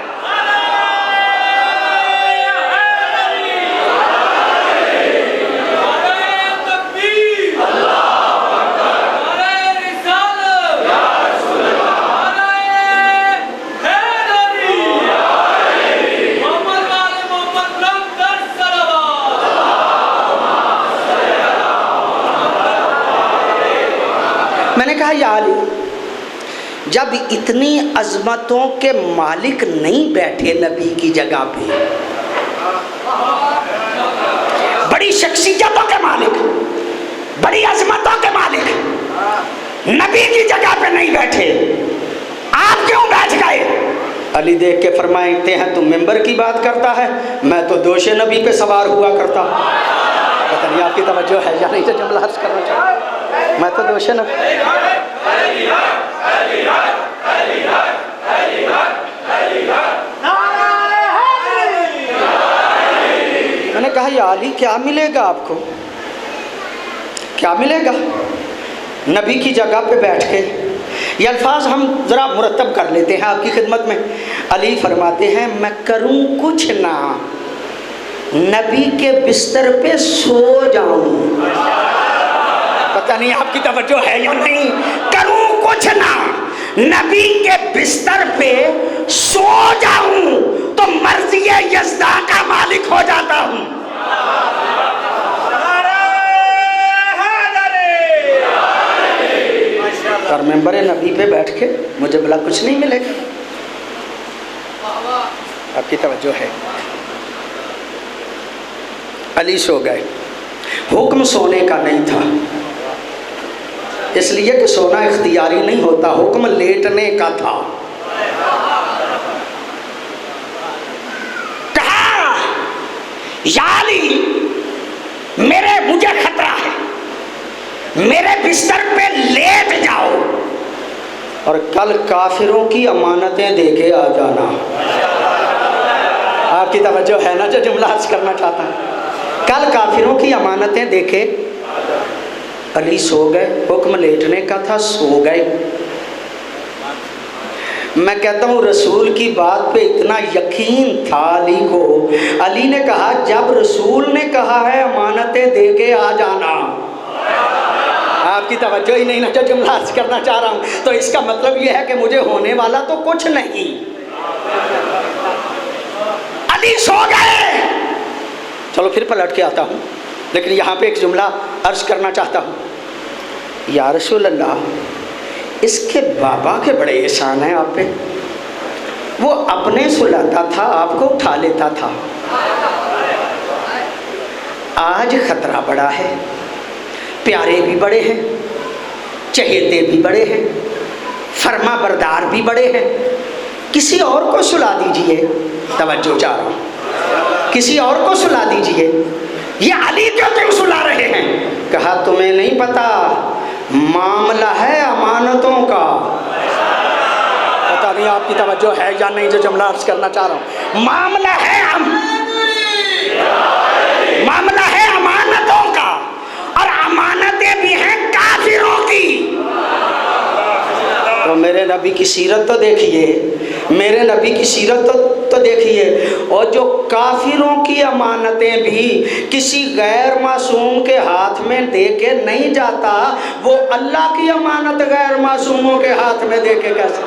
میں نے کہا یا علی، جب اتنی عظمتوں کے مالک نہیں بیٹھے نبی کی جگہ پہ، بڑی شخصیتوں کے مالک، بڑی عظمتوں کے مالک نبی کی جگہ پہ نہیں بیٹھے، آپ کیوں بیٹھ گئے؟ علی دیکھ کے فرماتے ہیں تم ممبر کی بات کرتا ہے، میں تو دوش نبی پہ سوار ہوا کرتا۔ پتہ نہیں آپ کی توجہ ہے یا نہیں، تو جملہ عرض کرنا چاہتا ہوں، میں تو دوش نبی۔ میں نے کہا یا علی کیا ملے گا آپ کو، کیا ملے گا نبی کی جگہ پہ بیٹھ کے؟ یہ الفاظ ہم ذرا مرتب کر لیتے ہیں آپ کی خدمت میں۔ علی فرماتے ہیں میں کروں کچھ نہ، نبی کے بستر پہ سو جاؤں۔ پتہ نہیں آپ کی توجہ ہے یا نہیں، کروں کچھ نہ، نبی کے بستر پہ سو جاؤں تو مرضی یزداں کا مالک ہو جاتا ہوں۔ اور ممبر نبی پہ بیٹھ کے مجھے بلا کچھ نہیں ملے گا۔ آپ کی توجہ ہے، علی سو گئے، حکم سونے کا نہیں تھا، اس لیے کہ سونا اختیاری نہیں ہوتا، حکم لیٹنے کا تھا۔ کہا یا علی مجھے خطرہ ہے، میرے بستر پہ لیٹ جاؤ اور کل کافروں کی امانتیں دے کے آ جانا۔ آپ کی توجہ ہے نا، جو جملہ عرض کرنا چاہتا ہے، کل کافروں کی امانتیں دے کے۔ علی سو گئے، حکم لیٹنے کا تھا، سو گئے۔ میں کہتا ہوں رسول کی بات پہ اتنا یقین تھا علی کو، علی نے کہا جب رسول نے کہا ہے امانتیں دے کے آ جانا۔ آپ کی توجہ ہی نہیں نا، جو جملہ عرض کرنا چاہ رہا ہوں، تو اس کا مطلب یہ ہے کہ مجھے ہونے والا تو کچھ نہیں۔ علی سو گئے۔ چلو پھر پلٹ کے آتا ہوں، لیکن یہاں پہ ایک جملہ عرض کرنا چاہتا ہوں۔ یا رسول اللہ، اس کے بابا کے بڑے احسان ہیں آپ پہ، وہ اپنے سلاتا تھا، آپ کو اٹھا لیتا تھا، آج خطرہ بڑا ہے، پیارے بھی بڑے ہیں، چہیتے بھی بڑے ہیں، فرما بردار بھی بڑے ہیں، کسی اور کو سلا دیجئے۔ توجہ چاہ رہا ہوں، کسی اور کو سلا دیجئے، یہ علی کیوں سلا رہے ہیں؟ کہا تمہیں نہیں پتا، معاملہ ہے امانتوں کا، نہیں آپ کی توجہ ہے یا نہیں جو جملہ عرض کرنا چاہ رہا ہوں. معاملہ ہے امانتوں کا، اور امانتیں بھی ہیں کافروں کی. تو میرے نبی کی سیرت تو دیکھیے، میرے نبی کی سیرت تو دیکھیے. اور جو کافروں کی امانتیں بھی کسی غیر معصوم کے ہاتھ میں دے کے نہیں جاتا، وہ اللہ کی امانت غیر معصوموں کے ہاتھ میں دے کے کیسے؟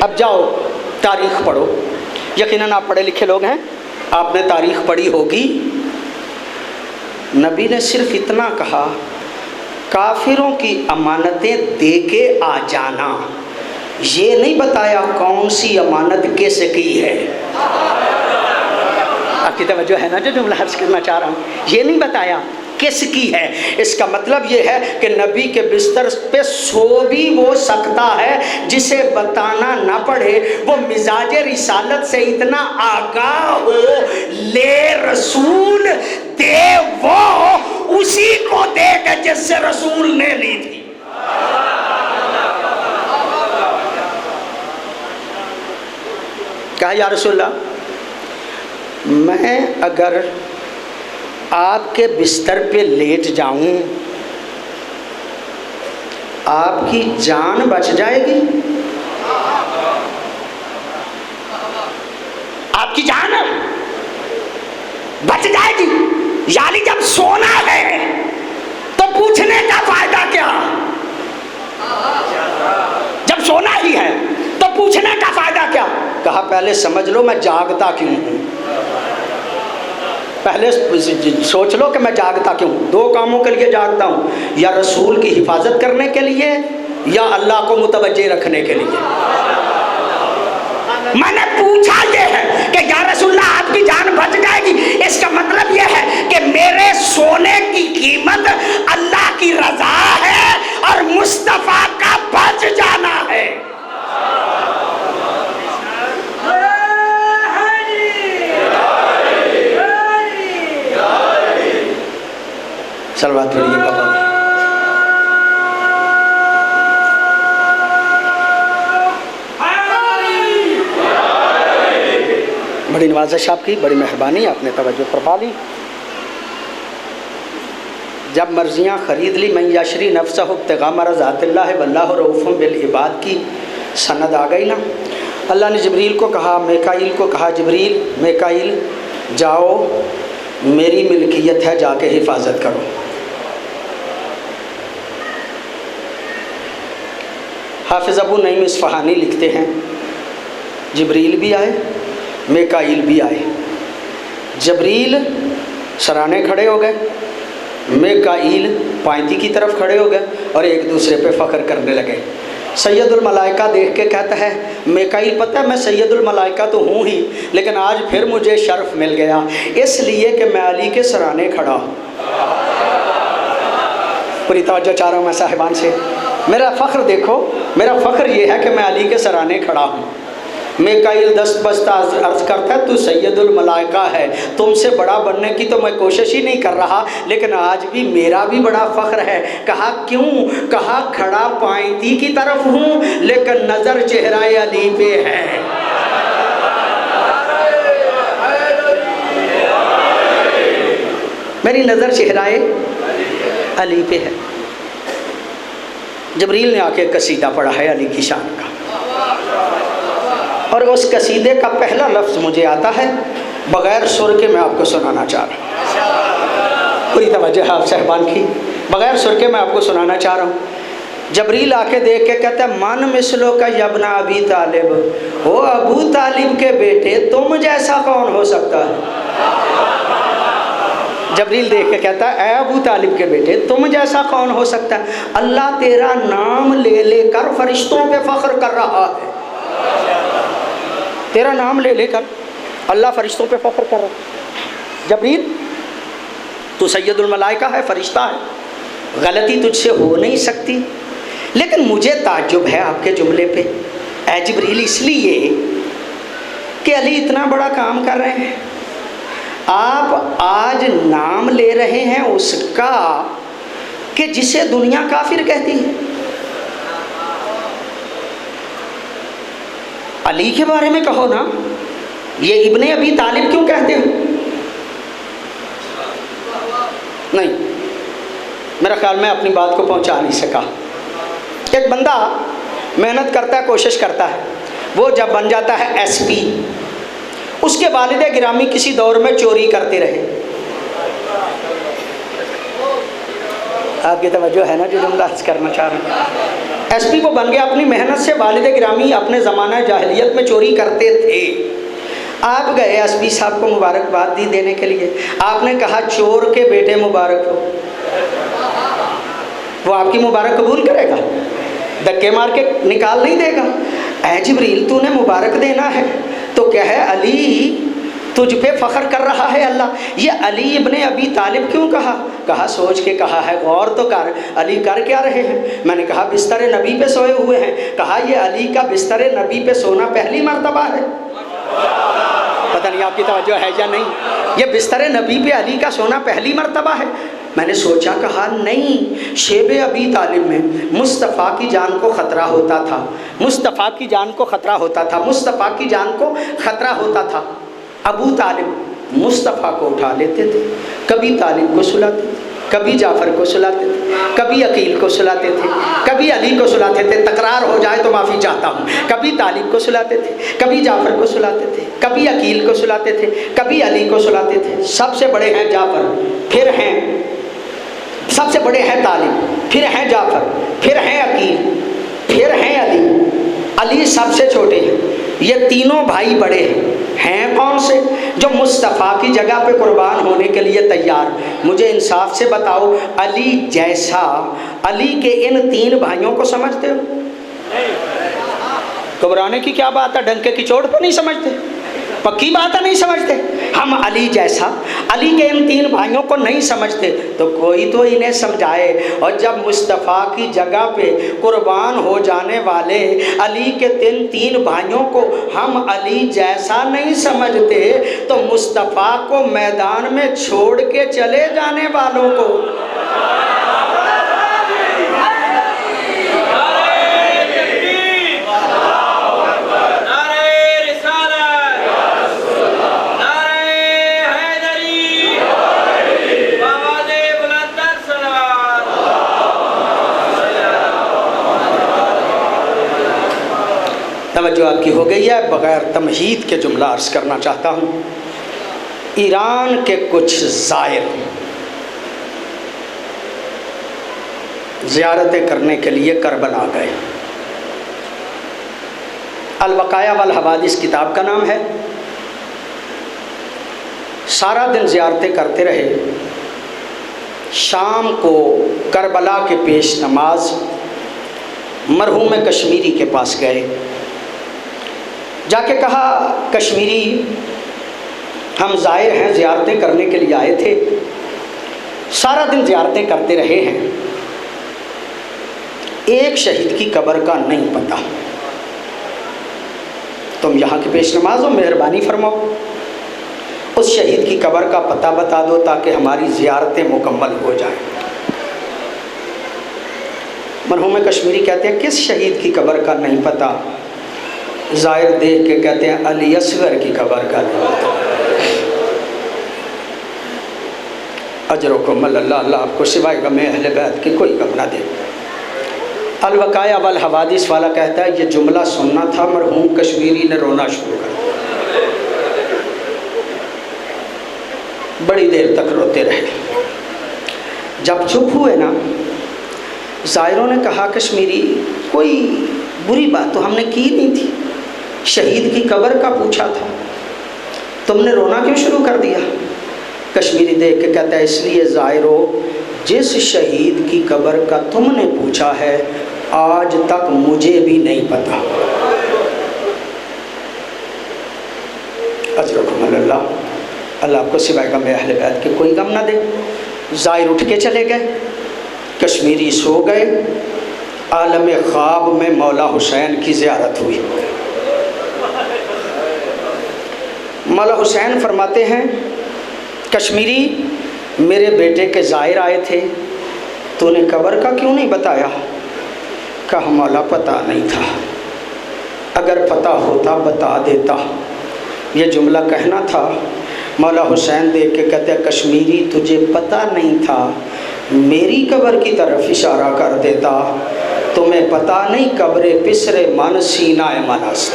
اب جاؤ تاریخ پڑھو، یقیناً آپ پڑھے لکھے لوگ ہیں، آپ نے تاریخ پڑھی ہوگی. نبی نے صرف اتنا کہا کافروں کی امانتیں دے کے آ جانا، یہ نہیں بتایا کون سی امانت کس کی ہے. آپ کی توجہ ہے نا جو جملہ عرض کرنا چاہ رہا ہوں؟ یہ نہیں بتایا کس کی ہے. اس کا مطلب یہ ہے کہ نبی کے بستر پہ سو بھی وہ سکتا ہے جسے بتانا نہ پڑے. وہ مزاج رسالت سے اتنا آگاہ ہو، لے رسول دے وہ اسی کو دے کہ جس سے رسول نے لی تھی. کہا یا رسول اللہ، میں اگر آپ کے بستر پہ لیٹ جاؤں آپ کی جان بچ جائے گی؟ آپ کی جان بچ جائے گی؟ یعنی جب سونا ہے تو پوچھنے کا فائدہ کیا؟ جب سونا ہی ہے تو پوچھنے کا فائدہ کیا؟ کہا پہلے سمجھ لو میں جاگتا کیوں ہوں، پہلے سوچ لو کہ میں جاگتا کیوں ہوں. 2 کاموں کے لیے جاگتا ہوں، یا رسول کی حفاظت کرنے کے لیے یا اللہ کو متوجہ رکھنے کے لیے. میں نے پوچھا یہ ہے کہ یا رسول اللہ آپ کی جان بچ جائے گی، اس کا مطلب یہ ہے کہ میرے سونے کی قیمت اللہ کی رضا ہے اور مصطفیٰ کا بچ جانا ہے. صلوات پڑھیے بابا. بڑی نوازش آپ کی، بڑی مہربانی، آپ نے توجہ فرما لی. جب مرضیاں خرید لی، من یشری نفسہ ابتغاء مرضات اللہ واللہ رؤوف بالعباد کی سند آ گئی نا. اللہ نے جبریل کو کہا، میکائیل کو کہا، جبریل میکائیل جاؤ میری ملکیت ہے، جا کے حفاظت کرو. حافظ ابو نعیم اصفہانی لکھتے ہیں جبریل بھی آئے میکائیل بھی آئے. جبریل سرانے کھڑے ہو گئے، میکائیل پائنتی کی طرف کھڑے ہو گئے اور ایک دوسرے پہ فخر کرنے لگے. سید الملائکہ دیکھ کے کہتا ہے میکائیل پتہ ہے میں سید الملائکہ تو ہوں ہی، لیکن آج پھر مجھے شرف مل گیا اس لیے کہ میں علی کے سرانے کھڑا ہوں. پوری توجہ چاہ رہا ہوں میں صاحبان سے. میرا فخر دیکھو، میرا فخر یہ ہے کہ میں علی کے سرانے کھڑا ہوں. میکائیل دست بستہ عرض کرتا ہے تو سید الملائکہ ہے، تم سے بڑا بننے کی تو میں کوشش ہی نہیں کر رہا، لیکن آج بھی میرا بھی بڑا فخر ہے. کہا کیوں؟ کہا کھڑا پائنتی کی طرف ہوں لیکن نظر چہرہ علی پہ ہے. میری نظر چہرہ علی پہ ہے. جبریل نے آ کے قصیدہ پڑھا ہے علی کی شان کا، اور اس قصیدے کا پہلا لفظ مجھے آتا ہے بغیر سر کے، میں آپ کو سنانا چاہ رہا ہوں. پوری توجہ ہے آپ صاحبان کی، بغیر سر کے میں آپ کو سنانا چاہ رہا ہوں. جبریل آ کے دیکھ کے کہتا ہے من مثلو کا یبن ابی طالب، وہ ابو طالب کے بیٹے تم جیسا کون ہو سکتا ہے؟ جبریل دیکھ کے کہتا ہے اے ابو طالب کے بیٹے تم جیسا کون ہو سکتا ہے؟ اللہ تیرا نام لے لے کر فرشتوں پہ فخر کر رہا ہے. تیرا نام لے لے کر اللہ فرشتوں پہ فخر کر رہا ہے. جبریل تو سید الملائکہ ہے، فرشتہ ہے، غلطی تجھ سے ہو نہیں سکتی، لیکن مجھے تعجب ہے آپ کے جملے پہ اے جبریل، اس لیے کہ علی اتنا بڑا کام کر رہے ہیں، آپ آج نام لے رہے ہیں اس کا کہ کہ جسے دنیا کافر کہتی ہے؟ علی کے بارے میں کہو نا، یہ ابن ابی طالب کیوں کہتے ہو؟ نہیں، میرا خیال میں اپنی بات کو پہنچا نہیں سکا۔ ایک بندہ محنت کرتا ہے، کوشش کرتا ہے، وہ جب بن جاتا ہے ایس پی، اس کے والد گرامی کسی دور میں چوری کرتے رہے۔ آپ کی توجہ ہے نا جو جملہ کرنا چاہ رہے ہیں؟ ایس پی وہ بن گیا، اپنی محنت سے والد گرامی اپنے زمانہ جاہلیت میں چوری کرتے تھے۔ آپ گئے ایس پی صاحب کو مبارکباد دی دینے کے لیے، آپ نے کہا چور کے بیٹے مبارک ہو۔ وہ آپ کی مبارک قبول کرے گا؟ دھکے مار کے نکال نہیں دے گا۔ اے جبریل تو نے مبارک دینا ہے تو کیا ہے، علی تجھ پہ فخر کر رہا ہے اللہ۔ یہ علی ابن ابی طالب کیوں کہا؟ کہا سوچ کے کہا ہے، غور تو کر، علی کر کیا رہے ہیں؟ میں نے کہا بستر نبی پہ سوئے ہوئے ہیں۔ کہا یہ علی کا بستر نبی پہ سونا پہلی مرتبہ ہے۔ پتہ نہیں آپ کی توجہ ہے یا نہیں، یہ بستر نبی پہ علی کا سونا پہلی مرتبہ ہے۔ میں نے سوچا، کہا نہیں، شیب ابی طالب میں مصطفیٰ کی جان کو خطرہ ہوتا تھا، مصطفیٰ کی جان کو خطرہ ہوتا تھا، مصطفیٰ کی جان کو خطرہ ہوتا تھا۔ ابو طالب مصطفیٰ کو اٹھا لیتے تھے، کبھی طالب کو سلاتے تھے، کبھی جعفر کو سلاتے تھے، کبھی عقیل کو سلاتے تھے، کبھی علی کو سلاتے تھے، تکرار ہو جائے تو معافی چاہتا ہوں، کبھی طالب کو سلاتے تھے، کبھی جعفر کو سلاتے تھے، کبھی عقیل کو سلاتے تھے، کبھی علی کو سلاتے تھے۔ سب سے بڑے ہیں جعفر، پھر ہیں سب سے بڑے ہیں طالب، پھر ہیں جعفر، پھر ہیں عقیل، پھر ہیں علی، علی سب سے چھوٹے ہیں۔ یہ تینوں بھائی بڑے ہیں کون سے؟ جو مصطفیٰ کی جگہ پہ قربان ہونے کے لیے تیار۔ مجھے انصاف سے بتاؤ، علی جیسا علی کے ان تین بھائیوں کو سمجھتے ہو؟ گھبرانے کی کیا بات ہے، ڈنکے کی چوٹ کو نہیں سمجھتے؟ پکی بات ہے نہیں سمجھتے؟ ہم علی جیسا علی کے ان تین بھائیوں کو نہیں سمجھتے تو کوئی تو انہیں سمجھائے۔ اور جب مصطفیٰ کی جگہ پہ قربان ہو جانے والے علی کے تین بھائیوں کو ہم علی جیسا نہیں سمجھتے تو مصطفیٰ کو میدان میں چھوڑ کے چلے جانے والوں کو توجہ آپ کی ہو گئی ہے؟ بغیر تمہید کے جملہ عرض کرنا چاہتا ہوں۔ ایران کے کچھ زائر زیارتیں کرنے کے لیے کربلا گئے۔ البقایا والحوادث کتاب کا نام ہے۔ سارا دن زیارتیں کرتے رہے، شام کو کربلا کے پیش نماز مرحوم کشمیری کے پاس گئے، جا کے کہا کشمیری ہم زائر ہیں، زیارتیں کرنے کے لیے آئے تھے، سارا دن زیارتیں کرتے رہے ہیں، ایک شہید کی قبر کا نہیں پتہ، تم یہاں کی پیش نماز ہو، مہربانی فرماؤ اس شہید کی قبر کا پتہ بتا دو تاکہ ہماری زیارتیں مکمل ہو جائیں۔ مرحوم کشمیری کہتے ہیں کس شہید کی قبر کا نہیں پتہ؟ زائر دیکھ کے کہتے ہیں علی اصغر کی قبر کا نہیں پتہ۔ اجرکم اللہ، اللہ آپ کو سوائے غم اہل بیت کی کوئی غم نہ دے۔ الوقایا والحوادث والا کہتا ہے یہ جملہ سننا تھا، مرحوم کشمیری نے رونا شروع کر دیا، بڑی دیر تک روتے رہے۔ جب چپ ہوئے نا، زائروں نے کہا کشمیری کوئی بری بات تو ہم نے کی نہیں تھی، شہید کی قبر کا پوچھا تھا، تم نے رونا کیوں شروع کر دیا؟ کشمیری دیکھ کے کہتا ہے اس لیے زائرو جس شہید کی قبر کا تم نے پوچھا ہے آج تک مجھے بھی نہیں پتا۔ اجرکم اللہ، اللہ آپ کو سوائے غم اہل بیت کے کوئی غم نہ دے۔ زائر اٹھ کے چلے گئے، کشمیری سو گئے، عالم خواب میں مولا حسین کی زیارت ہوئی۔ مولا حسین فرماتے ہیں کشمیری میرے بیٹے کے زائر آئے تھے، تو نے قبر کا کیوں نہیں بتایا؟ کہا مولا پتہ نہیں تھا، اگر پتہ ہوتا بتا دیتا۔ یہ جملہ کہنا تھا۔ مولا حسین دیکھ کے کہتے ہیں کشمیری تجھے پتہ نہیں تھا، میری قبر کی طرف اشارہ کر دیتا، تمہیں پتہ نہیں قبر پسر من سینہ منس۔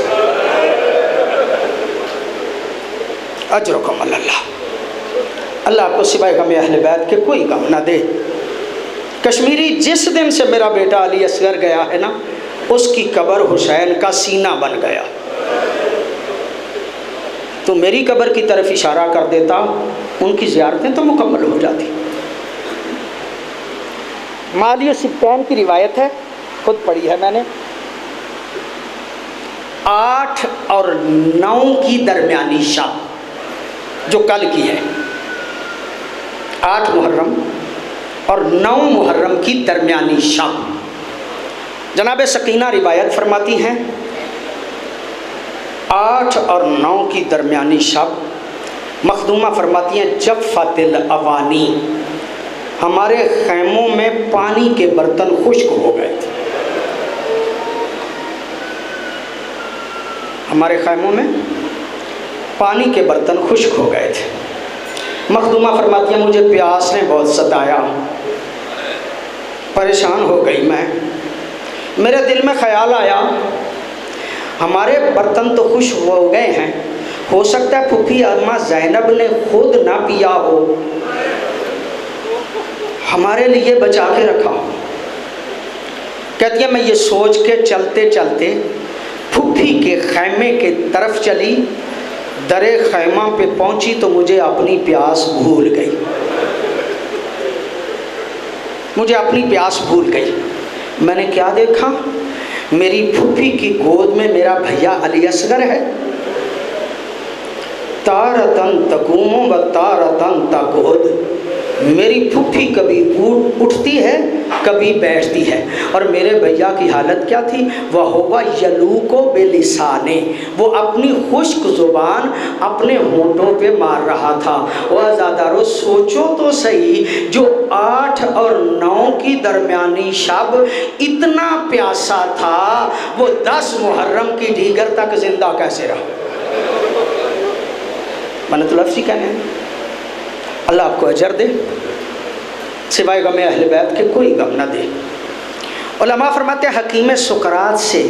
اجرکم اللہ، اللہ آپ کو سوائے غم اہل بیت کے کوئی غم نہ دے۔ کشمیری جس دن سے میرا بیٹا علی اصغر گیا ہے نا، اس کی قبر حسین کا سینہ بن گیا۔ تو میری قبر کی طرف اشارہ کر دیتا، ان کی زیارتیں تو مکمل ہو جاتی۔ مالی سبتین کی روایت ہے، خود پڑھی ہے میں نے، 8 اور 9 کی درمیانی شب جو کل کی ہے، 8 محرم اور 9 محرم کی درمیانی شب، جناب سکینہ روایت فرماتی ہیں 8 اور 9 کی درمیانی شب، مخدومہ فرماتی ہیں جفت الاوانی، ہمارے خیموں میں پانی کے برتن خشک ہو گئے تھے۔ ہمارے خیموں میں پانی کے برتن خشک ہو گئے تھے۔ مخدومہ فرماتی ہیں مجھے پیاس نے بہت ستایا، پریشان ہو گئی میں، میرے دل میں خیال آیا ہمارے برتن تو خشک ہو گئے ہیں، ہو سکتا ہے پھوپھی اماں زینب نے خود نہ پیا ہو، ہمارے لیے بچا کے رکھا۔ کہتی ہے میں یہ سوچ کے چلتے چلتے پھوپھی کے خیمے کے طرف چلی، درے خیمہ پہ پہنچی تو مجھے اپنی پیاس بھول گئی، مجھے اپنی پیاس بھول گئی۔ میں نے کیا دیکھا، میری پھوپھی کی گود میں میرا بھیا علی اصغر ہے، تارتن تقوم و تارتن تقعد، میری پھوپھی کبھی اٹھتی ہے کبھی بیٹھتی ہے، اور میرے بھیا کی حالت کیا تھی، وَهُوَ يَلُوقُ بِلِسَانِهِ، وہ اپنی خشک زبان اپنے ہونٹوں پہ مار رہا تھا۔ وہ عزادارو سوچو تو صحیح، جو 8 اور 9 کی درمیانی شب اتنا پیاسا تھا، وہ 10 محرم کی دیگر تک زندہ کیسے رہا؟ میں نے تو لفظ ہی کہنے ہیں۔ اللہ آپ کو اجر دے، سوائے غم اہل بیت کے کوئی غم نہ دے۔ علماء فرماتے ہیں حکیم سقراط سے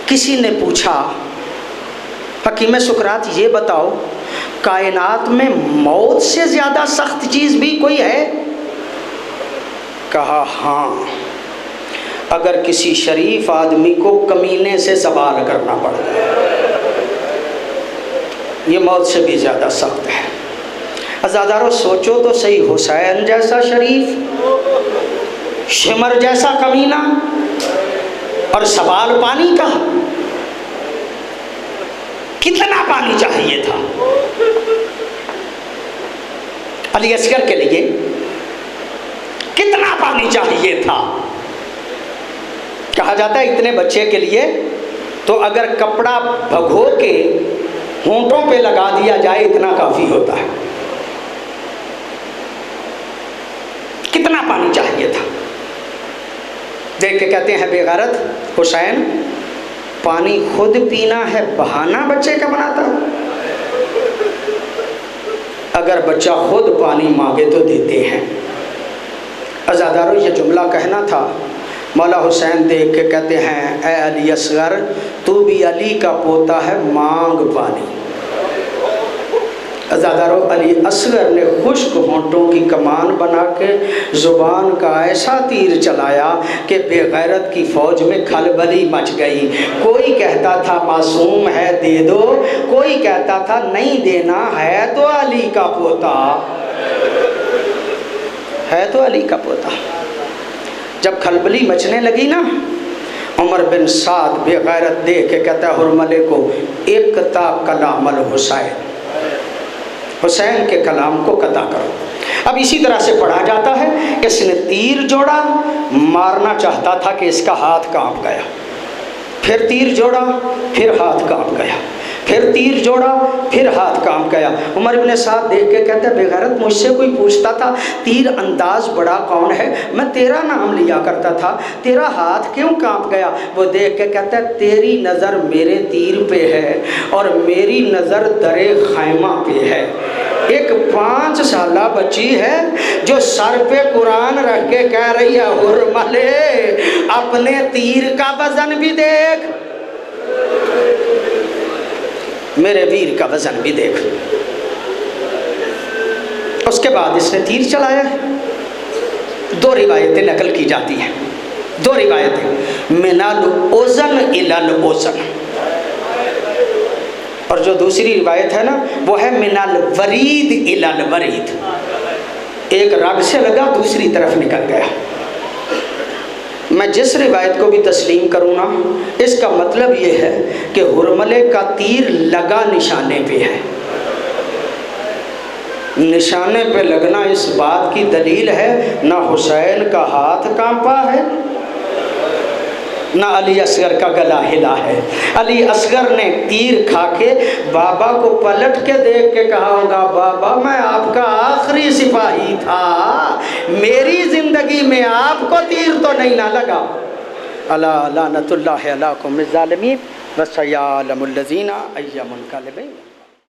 کسی نے پوچھا، حکیم سقراط یہ بتاؤ کائنات میں موت سے زیادہ سخت چیز بھی کوئی ہے؟ کہا ہاں، اگر کسی شریف آدمی کو کمینے سے سوال کرنا پڑ جائے، یہ موت سے بھی زیادہ سخت ہے۔ عزادارو سوچو تو صحیح، حسین جیسا شریف، شمر جیسا کمینہ، اور سوال پانی کا، کتنا پانی چاہیے تھا علی اصغر کے لیے، کتنا پانی چاہیے تھا؟ کہا جاتا ہے اتنے بچے کے لیے تو اگر کپڑا بھگو کے ہونٹوں پہ لگا دیا جائے اتنا کافی ہوتا ہے، کتنا پانی چاہیے تھا؟ دیکھ کے کہتے ہیں بے غیرت حسین، پانی خود پینا ہے بہانہ بچے کا بناتا ہو، اگر بچہ خود پانی مانگے تو دیتے ہیں۔ عزادارو یہ جملہ کہنا تھا، مولا حسین دیکھ کے کہتے ہیں اے علی اصغر، تو بھی علی کا پوتا ہے، مانگ پانی۔ عزادارو علی اصغر نے خشک ہونٹوں کی کمان بنا کے زبان کا ایسا تیر چلایا کہ بے غیرت کی فوج میں کھلبلی مچ گئی۔ کوئی کہتا تھا معصوم ہے دے دو، کوئی کہتا تھا نہیں دینا، ہے تو علی کا پوتا، ہے تو علی کا پوتا۔ جب کھلبلی مچنے لگی نا، عمر بن سعد بے غیرت دے کے کہتا ہے ہرملے کو اقطع کلام الحسین، حسین کے کلام کو قطع کرو۔ اب اسی طرح سے پڑھا جاتا ہے، اس نے تیر جوڑا، مارنا چاہتا تھا کہ اس کا ہاتھ کانپ گیا، پھر تیر جوڑا، پھر ہاتھ کانپ گیا، پھر تیر جوڑا، پھر ہاتھ کام گیا۔ عمر بن سعد دیکھ کے کہتا ہے بے غیرت، مجھ سے کوئی پوچھتا تھا تیر انداز بڑا کون ہے، میں تیرا نام لیا کرتا تھا، تیرا ہاتھ کیوں کانپ گیا؟ وہ دیکھ کے کہتا ہے تیری نظر میرے تیر پہ ہے اور میری نظر درے خیمہ پہ ہے۔ ایک 5 سالہ بچی ہے جو سر پہ قرآن رکھ کے کہہ رہی ہے حرملے اپنے تیر کا وزن بھی دیکھ، میرے ویر کا وزن بھی دیکھ۔ اس کے بعد اس نے تیر چلایا ہے۔ 2 روایتیں نقل کی جاتی ہیں، 2 روایتیں، من الاذن الی الاذن، اور جو دوسری روایت ہے نا وہ ہے من الورید الی الورید، ایک رگ سے لگا دوسری طرف نکل گیا۔ میں جس روایت کو بھی تسلیم کروں نا، اس کا مطلب یہ ہے کہ حرملے کا تیر لگا نشانے پہ ہے۔ نشانے پہ لگنا اس بات کی دلیل ہے نہ حسین کا ہاتھ کانپا ہے نہ علی اصغر کا گلا ہلا ہے۔ علی اصغر نے تیر کھا کے بابا کو پلٹ کے دیکھ کے کہا ہوگا بابا میں آپ کا آخری سپاہی تھا، میری زندگی میں آپ کو تیر تو نہیں نہ لگا۔ الا لعنت اللہ علیکم الظالمین وسیعلم الذین ایّ منقلب